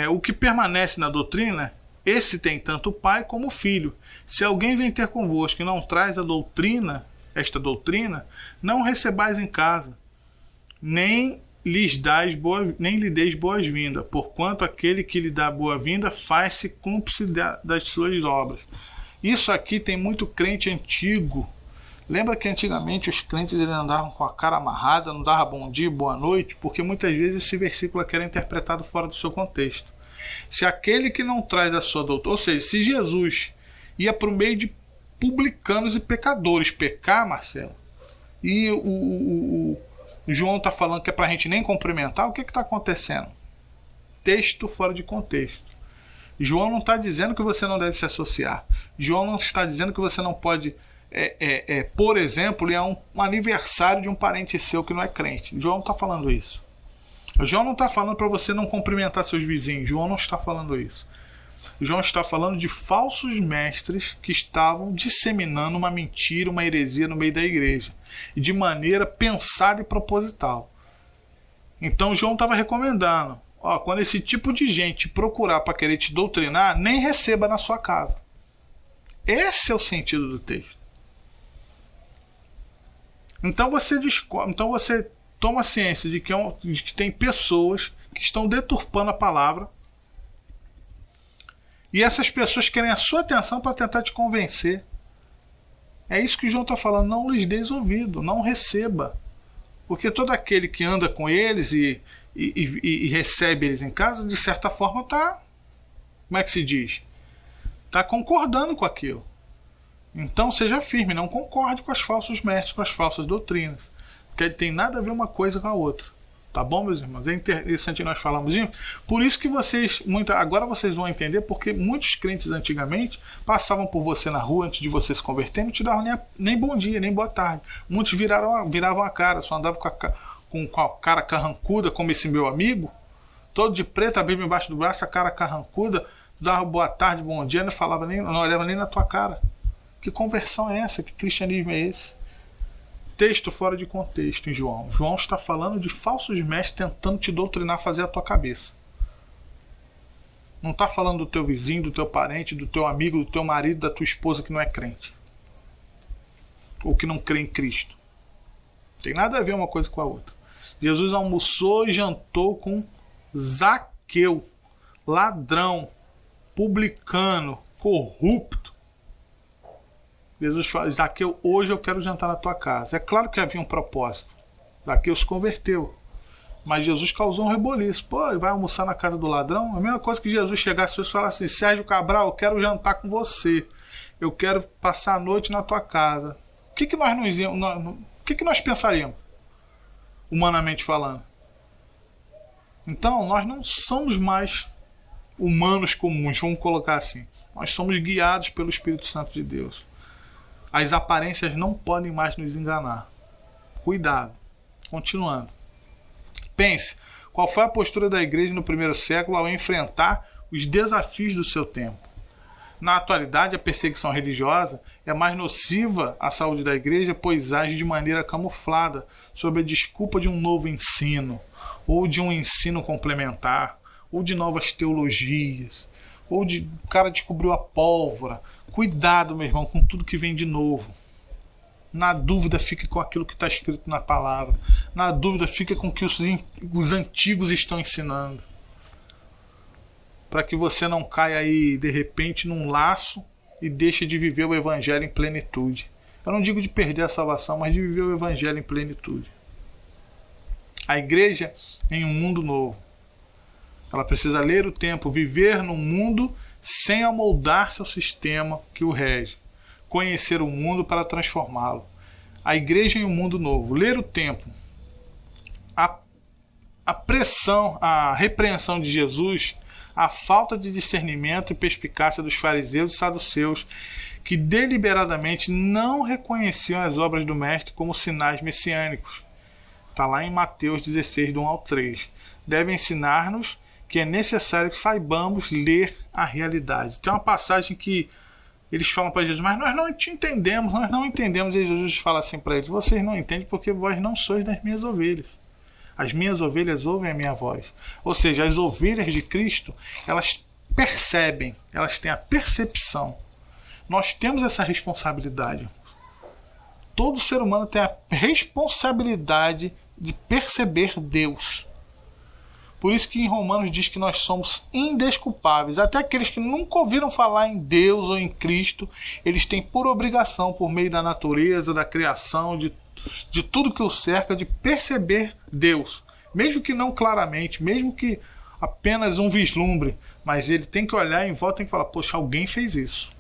O que permanece na doutrina, esse tem tanto o Pai como o Filho. Se alguém vem ter convosco e não traz esta doutrina, não recebais em casa, nem lhe deis boas-vindas, porquanto aquele que lhe dá boa-vinda faz-se cúmplice das suas obras. Isso aqui tem muito crente antigo. Lembra que antigamente os crentes eles andavam com a cara amarrada, não dava bom dia, boa noite, porque muitas vezes esse versículo aqui era interpretado fora do seu contexto. Se aquele que não traz a sua doutrina, ou seja, se Jesus ia para o meio de publicanos e pecadores pecar, Marcelo, e o João está falando que é para a gente nem cumprimentar, o que está acontecendo? Texto fora de contexto. João não está dizendo que você não deve se associar. João não está dizendo que você não pode, por exemplo, ir a um aniversário de um parente seu que não é crente. João não está falando isso. João não está falando para você não cumprimentar seus vizinhos. João não está falando isso. João está falando de falsos mestres que estavam disseminando uma mentira, uma heresia no meio da igreja, e de maneira pensada e proposital. Então João estava recomendando, quando esse tipo de gente procurar para querer te doutrinar, nem receba na sua casa. Esse é o sentido do texto. Então você toma ciência de que tem pessoas que estão deturpando a palavra. E essas pessoas querem a sua atenção para tentar te convencer. É isso que João está falando. Não lhes deis ouvido, não receba. Porque todo aquele que anda com eles e recebe eles em casa, de certa forma está, como é que se diz? Está concordando com aquilo. Então seja firme, não concorde com os falsos mestres, com as falsas doutrinas. Porque tem nada a ver uma coisa com a outra. Tá bom, meus irmãos? É interessante nós falarmos isso. Por isso que agora vocês vão entender porque muitos crentes antigamente passavam por você na rua antes de você se converter, não te davam nem bom dia, nem boa tarde. Muitos viravam a cara, só andavam com a cara carrancuda, como esse meu amigo, todo de preto, a Bíblia embaixo do braço, a cara carrancuda, dava boa tarde, bom dia, não olhava nem na tua cara. Que conversão é essa? Que cristianismo é esse? Texto fora de contexto em João. João está falando de falsos mestres tentando te doutrinar, fazer a tua cabeça. Não está falando do teu vizinho, do teu parente, do teu amigo, do teu marido, da tua esposa que não é crente. Ou que não crê em Cristo. Tem nada a ver uma coisa com a outra. Jesus almoçou e jantou com Zaqueu, ladrão, publicano, corrupto. Jesus fala, Zaqueu, hoje eu quero jantar na tua casa. É claro que havia um propósito. Zaqueu se converteu. Mas Jesus causou um reboliço. Pô, ele vai almoçar na casa do ladrão? A mesma coisa que Jesus chegasse e falasse assim: Sérgio Cabral, eu quero jantar com você. Eu quero passar a noite na tua casa. O que nós não íamos, o que nós pensaríamos? Humanamente falando. Então, nós não somos mais humanos comuns, vamos colocar assim. Nós somos guiados pelo Espírito Santo de Deus. As aparências não podem mais nos enganar. Cuidado. Continuando. Pense, qual foi a postura da igreja no primeiro século ao enfrentar os desafios do seu tempo? Na atualidade, a perseguição religiosa é mais nociva à saúde da igreja, pois age de maneira camuflada, sob a desculpa de um novo ensino, ou de um ensino complementar, ou de novas teologias, ou de o cara descobriu a pólvora. Cuidado, meu irmão, com tudo que vem de novo. Na dúvida, fique com aquilo que está escrito na palavra. Na dúvida, fique com o que os antigos estão ensinando. Para que você não caia aí, de repente, num laço e deixe de viver o evangelho em plenitude. Eu não digo de perder a salvação, mas de viver o evangelho em plenitude. A igreja em um mundo novo. Ela precisa ler o tempo, viver no mundo sem amoldar-se ao sistema que o rege. Conhecer o mundo para transformá-lo. A igreja em um mundo novo. Ler o tempo. A pressão, a repreensão de Jesus, a falta de discernimento e perspicácia dos fariseus e saduceus, que deliberadamente não reconheciam as obras do Mestre como sinais messiânicos. Está lá em Mateus 16, do 1 ao 3. Deve ensinar-nos que é necessário que saibamos ler a realidade. Tem uma passagem que eles falam para Jesus, mas nós não te entendemos, nós não entendemos. E Jesus fala assim para eles: vocês não entendem porque vós não sois das minhas ovelhas. As minhas ovelhas ouvem a minha voz. Ou seja, as ovelhas de Cristo, elas percebem, elas têm a percepção. Nós temos essa responsabilidade. Todo ser humano tem a responsabilidade de perceber Deus. Por isso que em Romanos diz que nós somos indesculpáveis. Até aqueles que nunca ouviram falar em Deus ou em Cristo, eles têm por obrigação, por meio da natureza, da criação, de tudo que o cerca, de perceber Deus. Mesmo que não claramente, mesmo que apenas um vislumbre, mas ele tem que olhar em volta e tem que falar: poxa, alguém fez isso.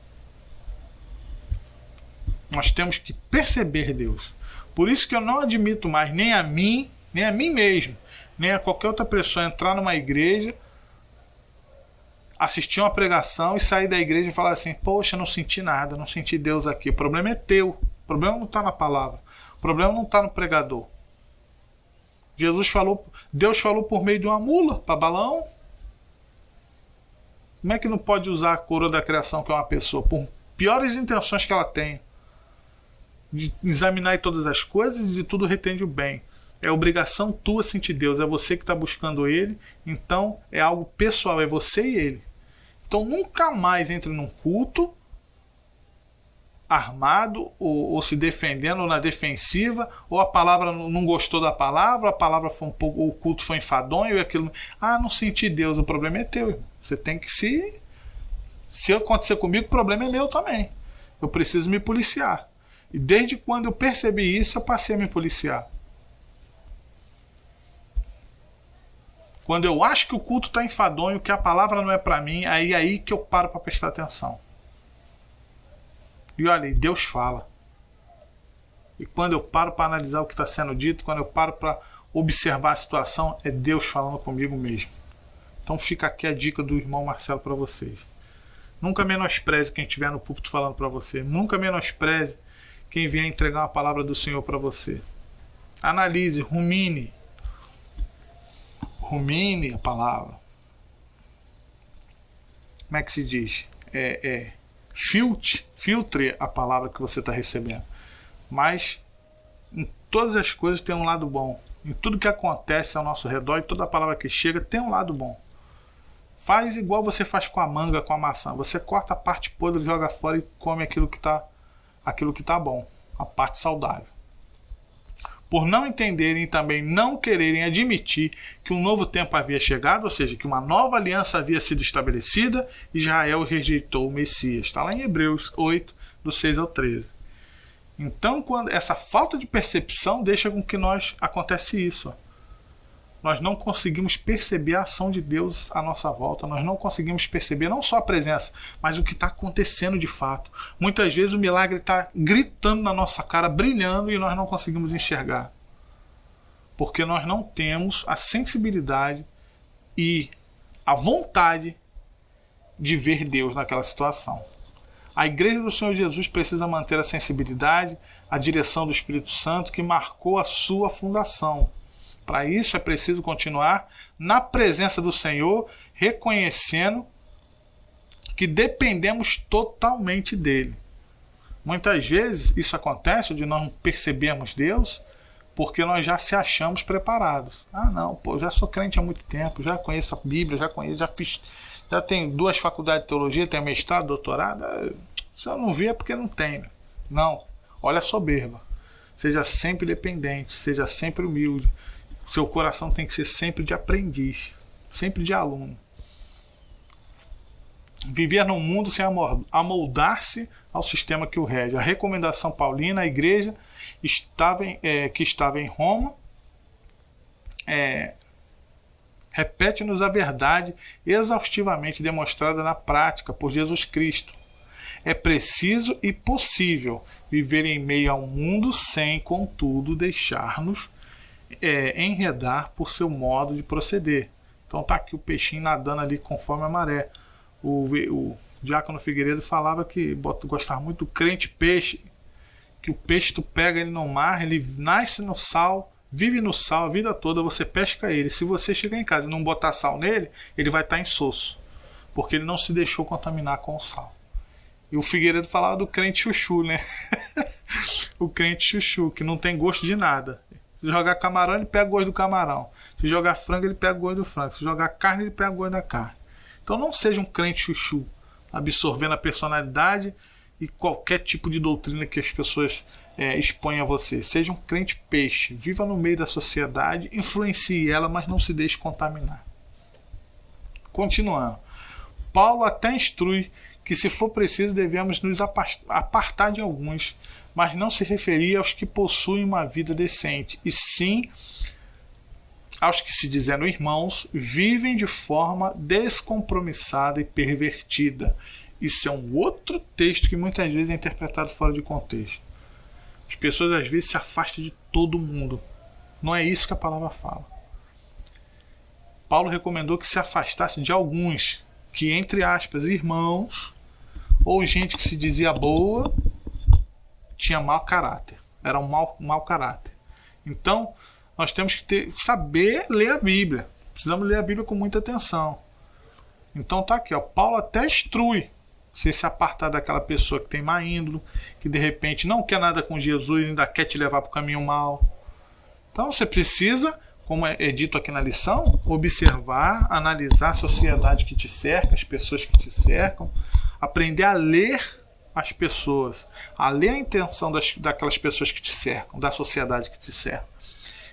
Nós temos que perceber Deus. Por isso que eu não admito mais nem a mim mesmo, nem a qualquer outra pessoa entrar numa igreja, assistir uma pregação e sair da igreja e falar assim: poxa, não senti nada, não senti Deus aqui. O problema é teu. O problema não está na palavra. O problema não está no pregador. Deus falou por meio de uma mula para Balaão. Como é que não pode usar a coroa da criação, que é uma pessoa, por piores intenções que ela tenha, de examinar todas as coisas e de tudo retende o bem? É obrigação tua sentir Deus, é você que está buscando Ele, então é algo pessoal, é você e Ele. Então nunca mais entre num culto armado ou se defendendo, ou na defensiva, ou a palavra não gostou da palavra, a palavra foi um pouco, o culto foi enfadonho, e aquilo, não senti Deus. O problema é teu, irmão. Você tem que se acontecer comigo, o problema é meu também. Eu preciso me policiar. E desde quando eu percebi isso, eu passei a me policiar. Quando eu acho que o culto está enfadonho, que a palavra não é para mim, aí que eu paro para prestar atenção. E olha, Deus fala. E quando eu paro para analisar o que está sendo dito, quando eu paro para observar a situação, é Deus falando comigo mesmo. Então fica aqui a dica do irmão Marcelo para vocês. Nunca menospreze quem estiver no púlpito falando para você. Nunca menospreze quem vier entregar uma palavra do Senhor para você. Analise, rumine. Rumine a palavra. Como é que se diz? Filtre a palavra que você está recebendo. Mas em todas as coisas tem um lado bom. Em tudo que acontece ao nosso redor e toda a palavra que chega tem um lado bom. Faz igual você faz com a manga, com a maçã. Você corta a parte podre, joga fora e come aquilo que tá bom, a parte saudável. Por não entenderem e também não quererem admitir que um novo tempo havia chegado, ou seja, que uma nova aliança havia sido estabelecida, Israel rejeitou o Messias. Está lá em Hebreus 8, do 6 ao 13. Então, quando essa falta de percepção deixa com que acontece isso. nós não conseguimos perceber a ação de Deus à nossa volta, nós não conseguimos perceber não só a presença, mas o que está acontecendo de fato. Muitas vezes o milagre está gritando na nossa cara, brilhando, e nós não conseguimos enxergar. Porque nós não temos a sensibilidade e a vontade de ver Deus naquela situação. A Igreja do Senhor Jesus precisa manter a sensibilidade, a direção do Espírito Santo que marcou a sua fundação. Para isso é preciso continuar na presença do Senhor, reconhecendo que dependemos totalmente dele. Muitas vezes isso acontece de nós não percebermos Deus porque nós já se achamos preparados. Não, já sou crente há muito tempo, já conheço a Bíblia, já tenho 2 faculdades de teologia, tenho mestrado, doutorado. Se eu não vi é porque não tenho. Não, olha a soberba. Seja sempre dependente, seja sempre humilde. Seu coração tem que ser sempre de aprendiz, sempre de aluno. Viver num mundo sem amoldar-se ao sistema que o rege. A recomendação paulina à igreja que estava em Roma repete-nos a verdade exaustivamente demonstrada na prática por Jesus Cristo. É preciso e possível viver em meio a um mundo sem, contudo, deixar-nos enredar por seu modo de proceder. Então tá aqui o peixinho nadando ali conforme a maré. O Diácono Figueiredo falava que gostava muito do crente peixe, que o peixe tu pega ele no mar, ele nasce no sal, vive no sal a vida toda, você pesca ele. Se você chegar em casa e não botar sal nele, ele vai estar insosso, porque ele não se deixou contaminar com o sal. E o Figueiredo falava do crente chuchu, né? O crente chuchu, que não tem gosto de nada. Se jogar camarão, ele pega o gosto do camarão. Se jogar frango, ele pega o gosto do frango. Se jogar carne, ele pega o gosto da carne. Então não seja um crente chuchu, absorvendo a personalidade e qualquer tipo de doutrina que as pessoas exponham a você. Seja um crente peixe, viva no meio da sociedade, influencie ela, mas não se deixe contaminar. Continuando. Paulo até instrui que, se for preciso, devemos nos apartar de alguns, mas não se referia aos que possuem uma vida decente, e sim aos que, se dizendo irmãos, vivem de forma descompromissada e pervertida. Isso é um outro texto que muitas vezes é interpretado fora de contexto. As pessoas às vezes se afastam de todo mundo. Não é isso que a palavra fala. Paulo recomendou que se afastasse de alguns, que, entre aspas, irmãos, ou gente que se dizia boa, tinha mau caráter. Era um mau caráter. Então, nós temos que saber ler a Bíblia. Precisamos ler a Bíblia com muita atenção. Então tá aqui, ó. Paulo até instrui você se apartar daquela pessoa que tem má índole, que de repente não quer nada com Jesus, ainda quer te levar para o caminho mal. Então você precisa, como é dito aqui na lição, observar, analisar a sociedade que te cerca, as pessoas que te cercam, aprender a ler as pessoas, a ler a intenção daquelas pessoas que te cercam, da sociedade que te cerca.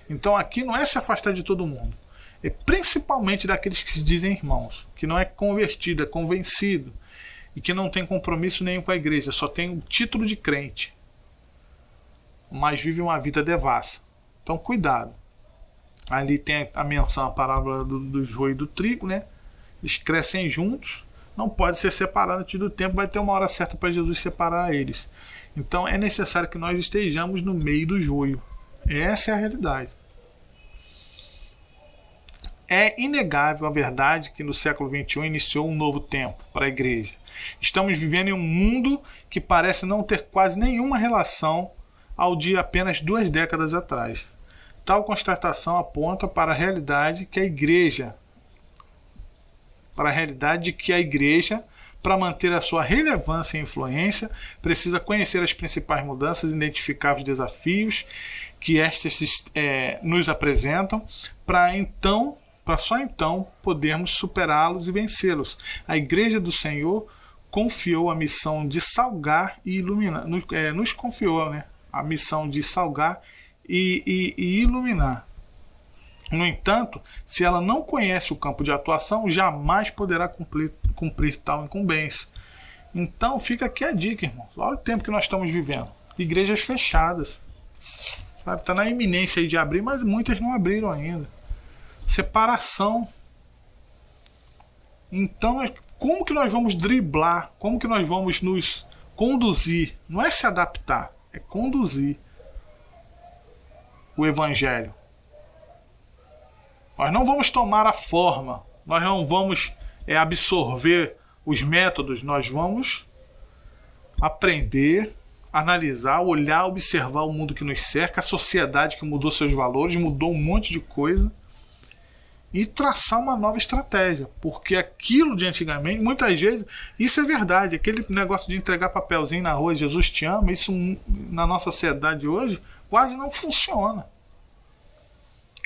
Então aqui não é se afastar de todo mundo, é principalmente daqueles que se dizem irmãos, que não é convertido, é convencido, e que não tem compromisso nenhum com a igreja, só tem o título de crente, mas vive uma vida devassa. Então cuidado. Ali tem a menção, a parábola do joio e do trigo, né? Eles crescem juntos, não pode ser separado antes do tempo, vai ter uma hora certa para Jesus separar eles. Então é necessário que nós estejamos no meio do joio. Essa é a realidade. É inegável a verdade que no século XXI iniciou um novo tempo para a igreja. Estamos vivendo em um mundo que parece não ter quase nenhuma relação ao de apenas 2 décadas atrás. Tal constatação aponta para a realidade de que a igreja, para manter a sua relevância e influência, precisa conhecer as principais mudanças, identificar os desafios que estas nos apresentam, para só então podermos superá-los e vencê-los. A Igreja do Senhor confiou a missão de salgar e iluminar, nos confiou, né, a missão de salgar e iluminar. No entanto, se ela não conhece o campo de atuação, jamais poderá cumprir tal incumbência. Então fica aqui a dica, irmãos. Olha o tempo que nós estamos vivendo. Igrejas fechadas. Está na iminência aí de abrir, mas muitas não abriram ainda. separação. Então, como que nós vamos driblar? Como que nós vamos nos conduzir? Não é se adaptar, é conduzir o Evangelho. Nós não vamos tomar a forma, nós não vamos absorver os métodos, nós vamos aprender, analisar, olhar, observar o mundo que nos cerca, a sociedade que mudou seus valores, mudou um monte de coisa, e traçar uma nova estratégia. Porque aquilo de antigamente, muitas vezes, isso é verdade, aquele negócio de entregar papelzinho na rua, Jesus te ama, isso na nossa sociedade hoje quase não funciona.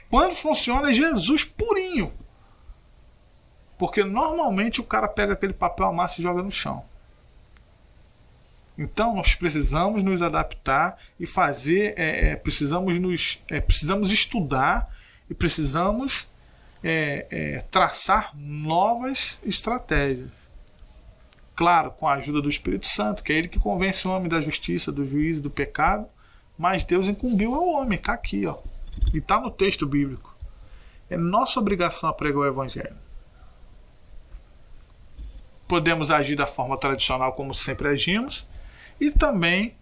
Quando funciona é Jesus purinho. Porque normalmente o cara pega aquele papel, amassa e joga no chão. Então nós precisamos nos adaptar e fazer, precisamos estudar e precisamos traçar novas estratégias. Claro, com a ajuda do Espírito Santo, que é ele que convence o homem da justiça, do juízo, do pecado, mas Deus incumbiu ao homem, está aqui, ó, e está no texto bíblico. É nossa obrigação a pregar o Evangelho. Podemos agir da forma tradicional como sempre agimos e também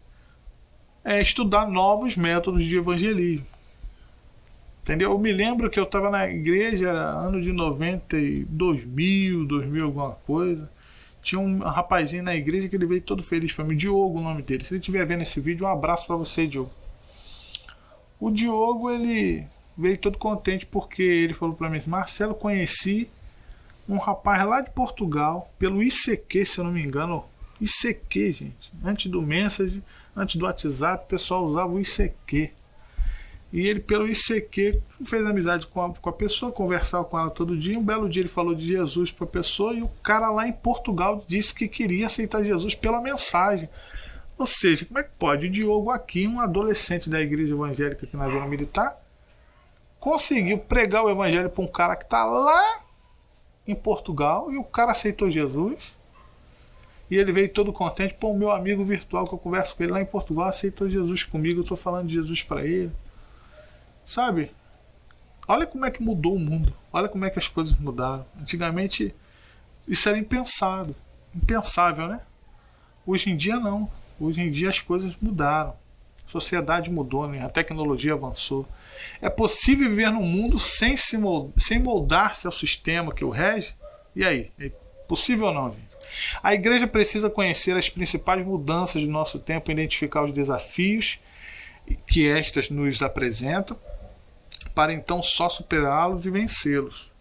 estudar novos métodos de evangelismo. Entendeu? Eu me lembro que eu estava na igreja, era ano de 2000 alguma coisa. Tinha um rapazinho na igreja que ele veio todo feliz para mim, Diogo, o nome dele. Se ele estiver vendo esse vídeo, um abraço para você, Diogo. O Diogo, ele veio todo contente porque ele falou para mim assim: Marcelo, conheci um rapaz lá de Portugal, pelo ICQ, se eu não me engano. ICQ, gente. Antes do Message, antes do WhatsApp, o pessoal usava o ICQ. E ele, pelo ICQ, fez amizade com a pessoa, conversava com ela todo dia. Um belo dia ele falou de Jesus para a pessoa e o cara lá em Portugal disse que queria aceitar Jesus pela mensagem. Ou seja, como é que pode? O Diogo aqui, um adolescente da igreja evangélica aqui na Vila Militar, conseguiu pregar o evangelho para um cara que está lá em Portugal e o cara aceitou Jesus. E ele veio todo contente. Pô, o meu amigo virtual que eu converso com ele lá em Portugal aceitou Jesus comigo, eu estou falando de Jesus para ele. Sabe? Olha como é que mudou o mundo. Olha como é que as coisas mudaram. Antigamente isso era impensado. Impensável, né? Hoje em dia não. Hoje em dia as coisas mudaram. A sociedade mudou, né? A tecnologia avançou. É possível viver num mundo sem moldar-se ao sistema que o rege? E aí? É possível ou não, gente? A igreja precisa conhecer as principais mudanças do nosso tempo, identificar os desafios que estas nos apresentam, para então só superá-los e vencê-los.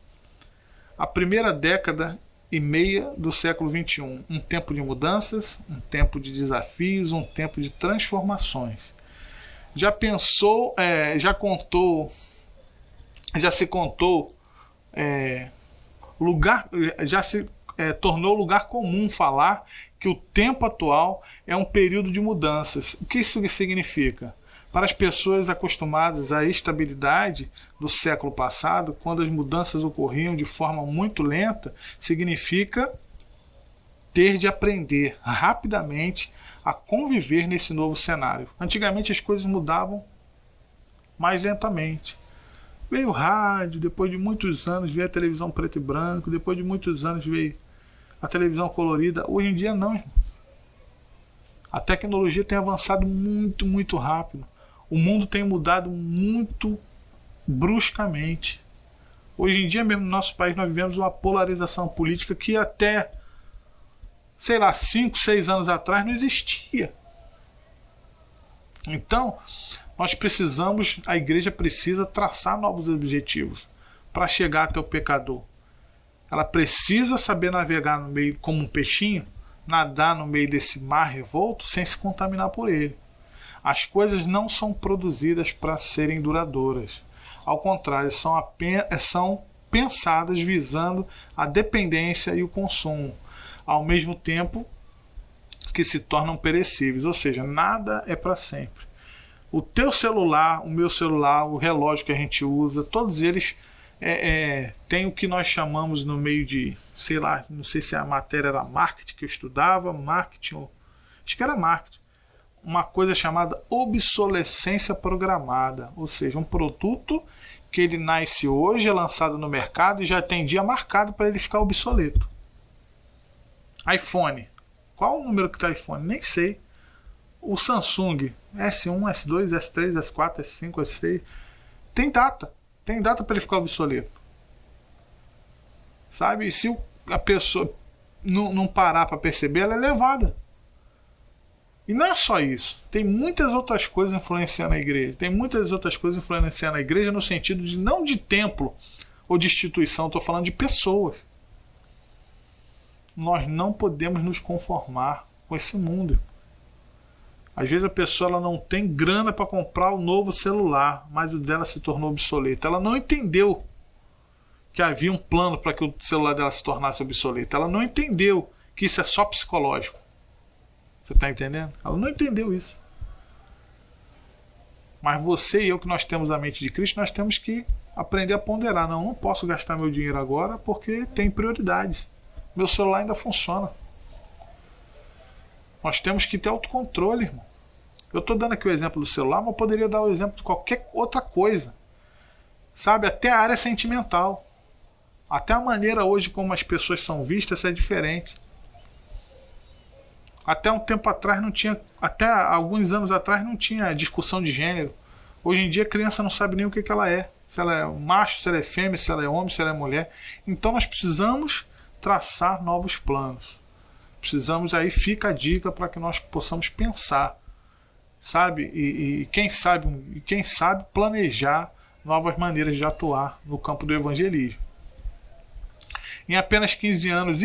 A primeira década e meia do século XXI, um tempo de mudanças, um tempo de desafios, um tempo de transformações. Já pensou, já se tornou lugar comum falar que o tempo atual é um período de mudanças. O que isso significa? Para as pessoas acostumadas à estabilidade do século passado, quando as mudanças ocorriam de forma muito lenta, significa ter de aprender rapidamente a conviver nesse novo cenário. Antigamente as coisas mudavam mais lentamente. Veio o rádio, depois de muitos anos veio a televisão preto e branco, depois de muitos anos veio a televisão colorida. Hoje em dia não, irmão. A tecnologia tem avançado muito, muito rápido. O mundo tem mudado muito bruscamente. Hoje em dia mesmo no nosso país nós vivemos uma polarização política que até, 5, 6 anos atrás não existia. Então, a igreja precisa traçar novos objetivos para chegar até o pecador. Ela precisa saber navegar no meio como um peixinho, nadar no meio desse mar revolto sem se contaminar por ele. As coisas não são produzidas para serem duradouras. Ao contrário, são pensadas visando a dependência e o consumo, ao mesmo tempo que se tornam perecíveis. Ou seja, nada é para sempre. O teu celular, o meu celular, o relógio que a gente usa, todos eles têm o que nós chamamos no meio de, não sei se a matéria era marketing que eu estudava, acho que era marketing. Uma coisa chamada obsolescência programada, ou seja, um produto que ele nasce hoje, é lançado no mercado e já tem dia marcado para ele ficar obsoleto. iPhone. Qual o número que está iPhone? Nem sei. O Samsung S1, S2, S3, S4, S5, S6 tem data. Tem data para ele ficar obsoleto. Sabe? E se a pessoa não parar para perceber, ela é levada. E não é só isso. Tem muitas outras coisas influenciando a igreja. Tem muitas outras coisas influenciando a igreja no sentido de não de templo ou de instituição. Estou falando de pessoas. Nós não podemos nos conformar com esse mundo. Às vezes a pessoa ela não tem grana para comprar o novo celular, mas o dela se tornou obsoleto. Ela não entendeu que havia um plano para que o celular dela se tornasse obsoleto. Ela não entendeu que isso é só psicológico. Você está entendendo? Ela não entendeu isso. Mas você e eu que nós temos a mente de Cristo, nós temos que aprender a ponderar. Não posso gastar meu dinheiro agora porque tem prioridades. Meu celular ainda funciona. Nós temos que ter autocontrole, irmão. Eu estou dando aqui o exemplo do celular, mas eu poderia dar o exemplo de qualquer outra coisa. Sabe? Até a área sentimental. Até a maneira hoje como as pessoas são vistas é diferente. Até um tempo atrás não tinha, até alguns anos atrás não tinha discussão de gênero. Hoje em dia a criança não sabe nem o que ela é. Se ela é macho, se ela é fêmea, se ela é homem, se ela é mulher. Então nós precisamos traçar novos planos. Precisamos, aí fica a dica para que nós possamos pensar, sabe? E quem sabe planejar novas maneiras de atuar no campo do evangelismo. Em apenas 15 anos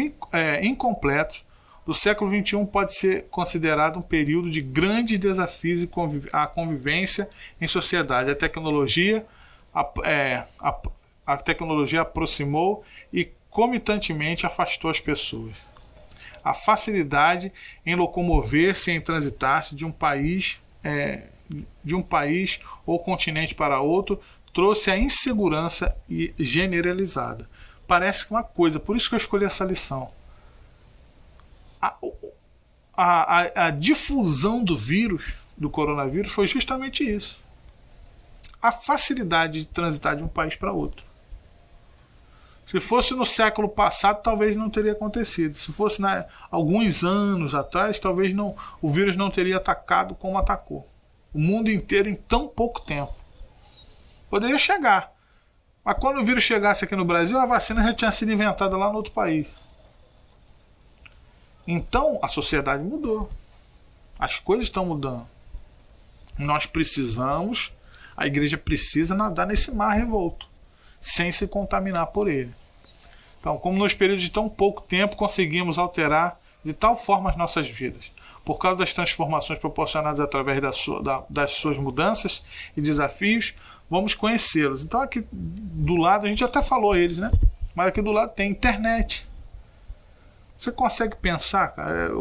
incompletos, do século XXI pode ser considerado um período de grandes desafios à convivência em sociedade. A tecnologia aproximou e, comitantemente, afastou as pessoas. A facilidade em locomover-se e em transitar-se de um país ou continente para outro trouxe a insegurança generalizada. Parece que uma coisa, por isso que eu escolhi essa lição. A difusão do vírus, do coronavírus, foi justamente isso. A facilidade de transitar de um país para outro. Se fosse no século passado, talvez não teria acontecido. Se fosse alguns anos atrás, talvez o vírus não teria atacado como atacou. O mundo inteiro em tão pouco tempo. Poderia chegar. Mas quando o vírus chegasse aqui no Brasil, a vacina já tinha sido inventada lá no outro país. Então, a sociedade mudou. As coisas estão mudando. Nós precisamos, a igreja precisa nadar nesse mar revolto, sem se contaminar por ele. Então, como nos períodos de tão pouco tempo conseguimos alterar de tal forma as nossas vidas, por causa das transformações proporcionadas através das suas mudanças e desafios, vamos conhecê-los. Então, aqui do lado, a gente até falou eles, né? Mas aqui do lado tem internet. Você consegue pensar, cara?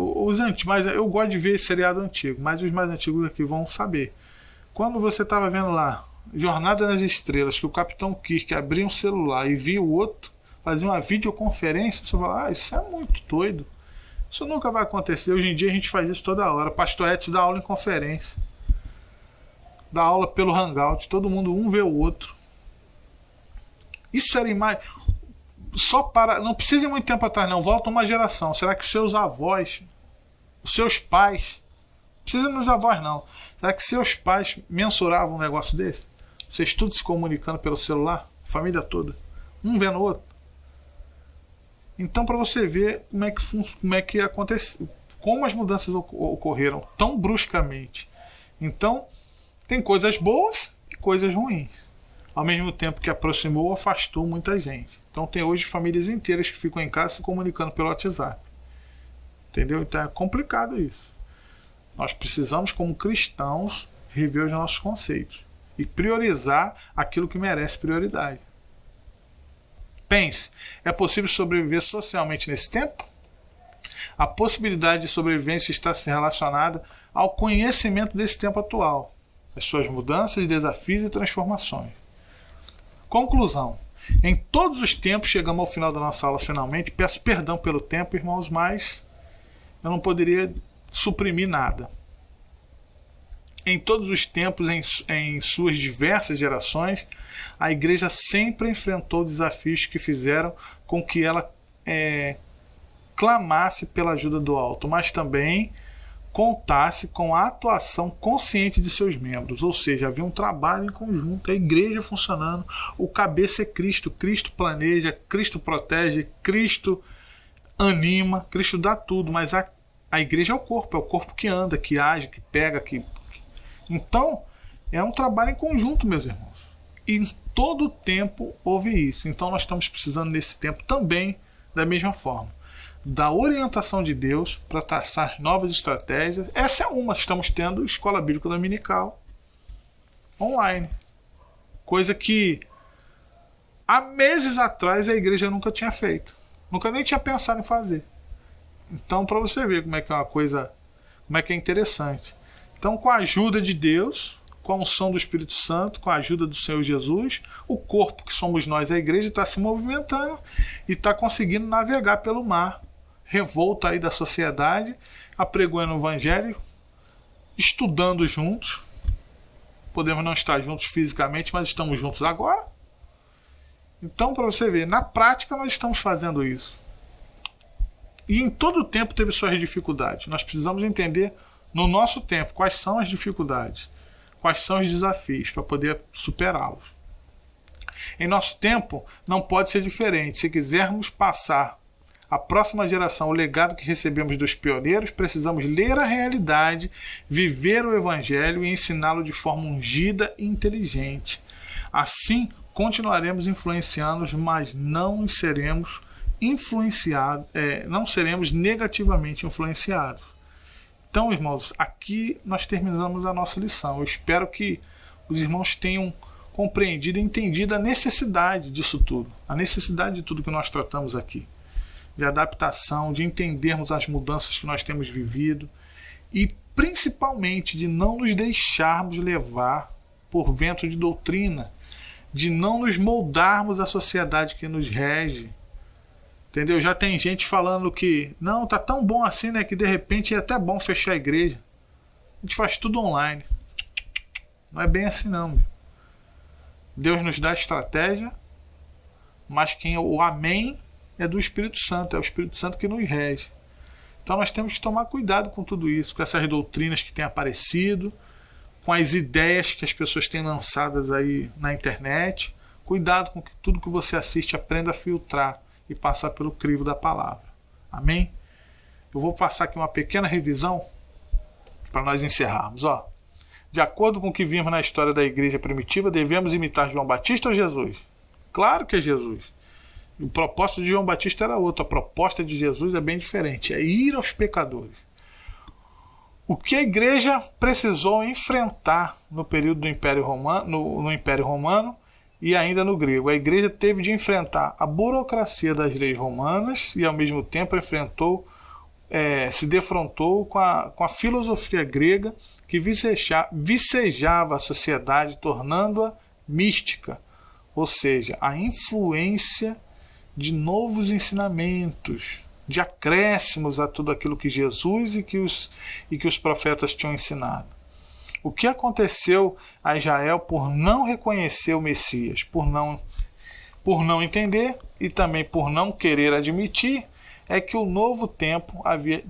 Mas eu gosto de ver seriado antigo, mas os mais antigos aqui vão saber. Quando você estava vendo lá Jornada nas Estrelas, que o Capitão Kirk abria um celular e via o outro, fazia uma videoconferência, você fala, isso é muito doido. Isso nunca vai acontecer. Hoje em dia a gente faz isso toda hora. Pastor Edson dá aula em conferência. Dá aula pelo Hangout. Todo mundo um vê o outro. Isso era imagem. Não precisa ir muito tempo atrás, não. Volta uma geração. Será que os seus avós, os seus pais, não precisa nos avós, não. Será que seus pais mensuravam um negócio desse? Vocês todos se comunicando pelo celular? Família toda. Um vendo o outro. Então, para você ver como é que aconteceu, como as mudanças ocorreram tão bruscamente. Então, tem coisas boas e coisas ruins. Ao mesmo tempo que aproximou ou afastou muita gente. Então tem hoje famílias inteiras que ficam em casa se comunicando pelo WhatsApp. Entendeu? Então é complicado isso. Nós precisamos, como cristãos, rever os nossos conceitos e priorizar aquilo que merece prioridade. Pense, é possível sobreviver socialmente nesse tempo? A possibilidade de sobrevivência está relacionada ao conhecimento desse tempo atual, as suas mudanças, desafios e transformações. Conclusão. Em todos os tempos, chegamos ao final da nossa aula finalmente. Peço perdão pelo tempo, irmãos, mas eu não poderia suprimir nada. Em todos os tempos, em suas diversas gerações, a igreja sempre enfrentou desafios que fizeram com que ela clamasse pela ajuda do alto, mas também contasse com a atuação consciente de seus membros, ou seja, havia um trabalho em conjunto, a igreja funcionando, o cabeça é Cristo, Cristo planeja, Cristo protege, Cristo anima, Cristo dá tudo, mas a igreja é o corpo que anda, que age, que pega, Então, é um trabalho em conjunto, meus irmãos. E em todo o tempo houve isso. Então, nós estamos precisando, nesse tempo, também, da mesma forma, da orientação de Deus para traçar novas estratégias. Essa é uma. Estamos tendo escola bíblica dominical online. Coisa que há meses atrás a igreja nunca tinha feito. Nunca nem tinha pensado em fazer. Então, para você ver como é que é uma coisa, como é que é interessante. Então, com a ajuda de Deus, com a unção do Espírito Santo, com a ajuda do Senhor Jesus, o corpo que somos nós, a igreja, está se movimentando e está conseguindo navegar pelo mar revolto aí da sociedade, apregoando o evangelho, estudando juntos. Podemos não estar juntos fisicamente, mas estamos juntos agora. Então, para você ver, na prática nós estamos fazendo isso. E em todo o tempo teve suas dificuldades. Nós precisamos entender, no nosso tempo, quais são as dificuldades, quais são os desafios, para poder superá-los. Em nosso tempo, não pode ser diferente. Se quisermos passar à próxima geração o legado que recebemos dos pioneiros, precisamos ler a realidade, viver o evangelho e ensiná-lo de forma ungida e inteligente. Assim, continuaremos influenciando, mas não seremos não seremos negativamente influenciados. Então, irmãos, aqui nós terminamos a nossa lição. Eu espero que os irmãos tenham compreendido e entendido a necessidade disso tudo, a necessidade de tudo que nós tratamos aqui, de adaptação, de entendermos as mudanças que nós temos vivido e principalmente de não nos deixarmos levar por vento de doutrina, de não nos moldarmos à sociedade que nos rege. Entendeu? Já tem gente falando que não, tá tão bom assim, né, que de repente é até bom fechar a igreja. A gente faz tudo online. Não é bem assim não, meu. Deus nos dá estratégia, mas o amém é do Espírito Santo, é o Espírito Santo que nos rege. Então nós temos que tomar cuidado com tudo isso, com essas doutrinas que têm aparecido, com as ideias que as pessoas têm lançadas aí na internet. Cuidado com tudo que você assiste, aprenda a filtrar e passar pelo crivo da palavra. Amém? Eu vou passar aqui uma pequena revisão para nós encerrarmos. De acordo com o que vimos na história da igreja primitiva, devemos imitar João Batista ou Jesus? Claro que é Jesus. O propósito de João Batista era outro. A proposta de Jesus é bem diferente. É ir aos pecadores. O que a igreja precisou enfrentar no período do Império Romano, no Império Romano e ainda no grego. A igreja teve de enfrentar a burocracia das leis romanas e ao mesmo tempo se defrontou com a filosofia grega que vicejava a sociedade, tornando-a mística, ou seja, a influência de novos ensinamentos, de acréscimos a tudo aquilo que Jesus e que os profetas tinham ensinado. O que aconteceu a Israel por não reconhecer o Messias, por não entender e também por não querer admitir, é que o novo tempo havia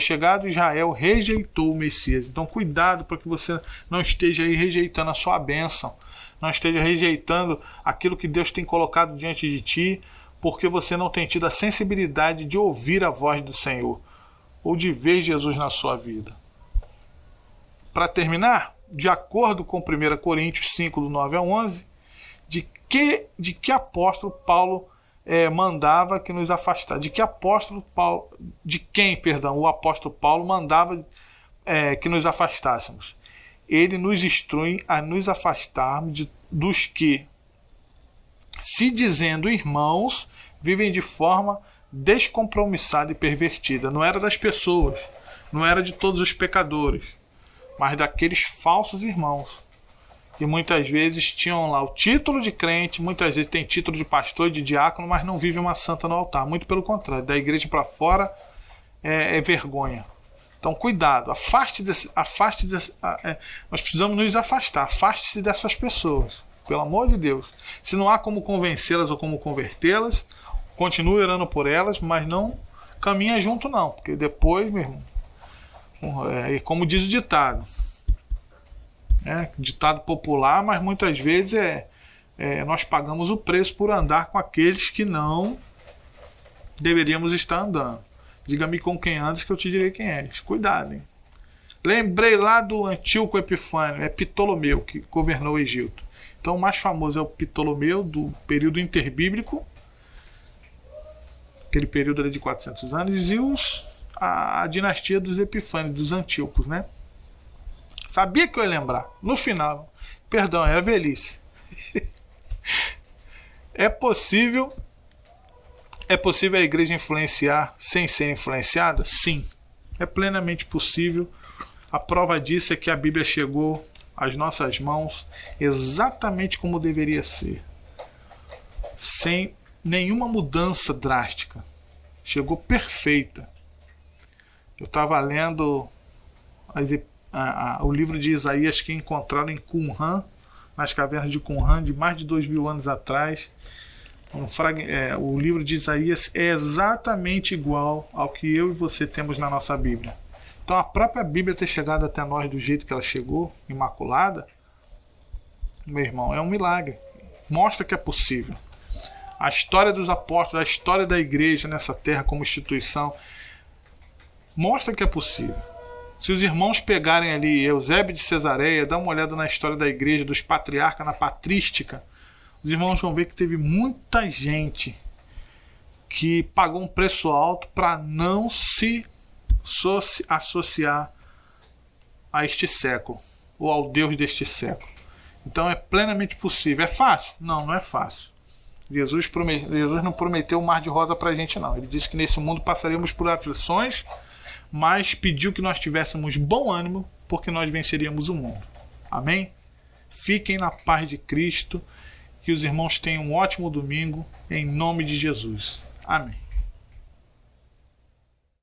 chegado e Israel rejeitou o Messias. Então cuidado para que você não esteja aí rejeitando a sua bênção, não esteja rejeitando aquilo que Deus tem colocado diante de ti, porque você não tem tido a sensibilidade de ouvir a voz do Senhor ou de ver Jesus na sua vida. Para terminar, de acordo com 1 Coríntios 5, do 9 a 11, de que apóstolo Paulo mandava que nos afastasse? De quem o apóstolo Paulo mandava que nos afastássemos? Ele nos instrui a nos afastarmos dos que, se dizendo irmãos, vivem de forma descompromissada e pervertida. Não era das pessoas, não era de todos os pecadores, mas daqueles falsos irmãos, que muitas vezes tinham lá o título de crente, muitas vezes tem título de pastor e de diácono, mas não vive uma santa no altar. Muito pelo contrário, da igreja para fora é vergonha. Então, cuidado, nós precisamos nos afastar, afaste-se dessas pessoas, pelo amor de Deus. Se não há como convencê-las ou como convertê-las, continue orando por elas, mas não caminha junto não, porque depois, meu irmão, como diz o ditado, ditado popular, mas muitas vezes nós pagamos o preço por andar com aqueles que não deveríamos estar andando. Diga-me com quem andas que eu te direi quem és. Cuidado, hein? Lembrei lá do Antíoco Epifânio, é Ptolomeu que governou o Egito. Então o mais famoso é o Ptolomeu do período interbíblico, aquele período ali de 400 anos, e a dinastia dos Epifânios, dos Antíocos, né? Sabia que eu ia lembrar. No final, perdão, é a velhice. É possível a igreja influenciar sem ser influenciada? Sim, é plenamente possível. A prova disso é que a Bíblia chegou às nossas mãos exatamente como deveria ser, sem nenhuma mudança drástica. Chegou perfeita. Eu estava lendo o livro de Isaías que encontraram em Qumran, nas cavernas de Qumran, de mais de 2000 anos atrás. O livro de Isaías é exatamente igual ao que eu e você temos na nossa Bíblia. Então a própria Bíblia ter chegado até nós do jeito que ela chegou, imaculada, meu irmão, é um milagre. Mostra que é possível. A história dos apóstolos, a história da igreja nessa terra como instituição, mostra que é possível. Se os irmãos pegarem ali Eusébio de Cesareia, dá uma olhada na história da igreja, dos patriarcas, na patrística, os irmãos vão ver que teve muita gente que pagou um preço alto para não se associar a este século, ou ao Deus deste século. Então é plenamente possível. É fácil? Não, não é fácil. Jesus não prometeu um mar de rosa para a gente, não. Ele disse que nesse mundo passaríamos por aflições, mas pediu que nós tivéssemos bom ânimo, porque nós venceríamos o mundo. Amém? Fiquem na paz de Cristo. Que os irmãos tenham um ótimo domingo, em nome de Jesus. Amém.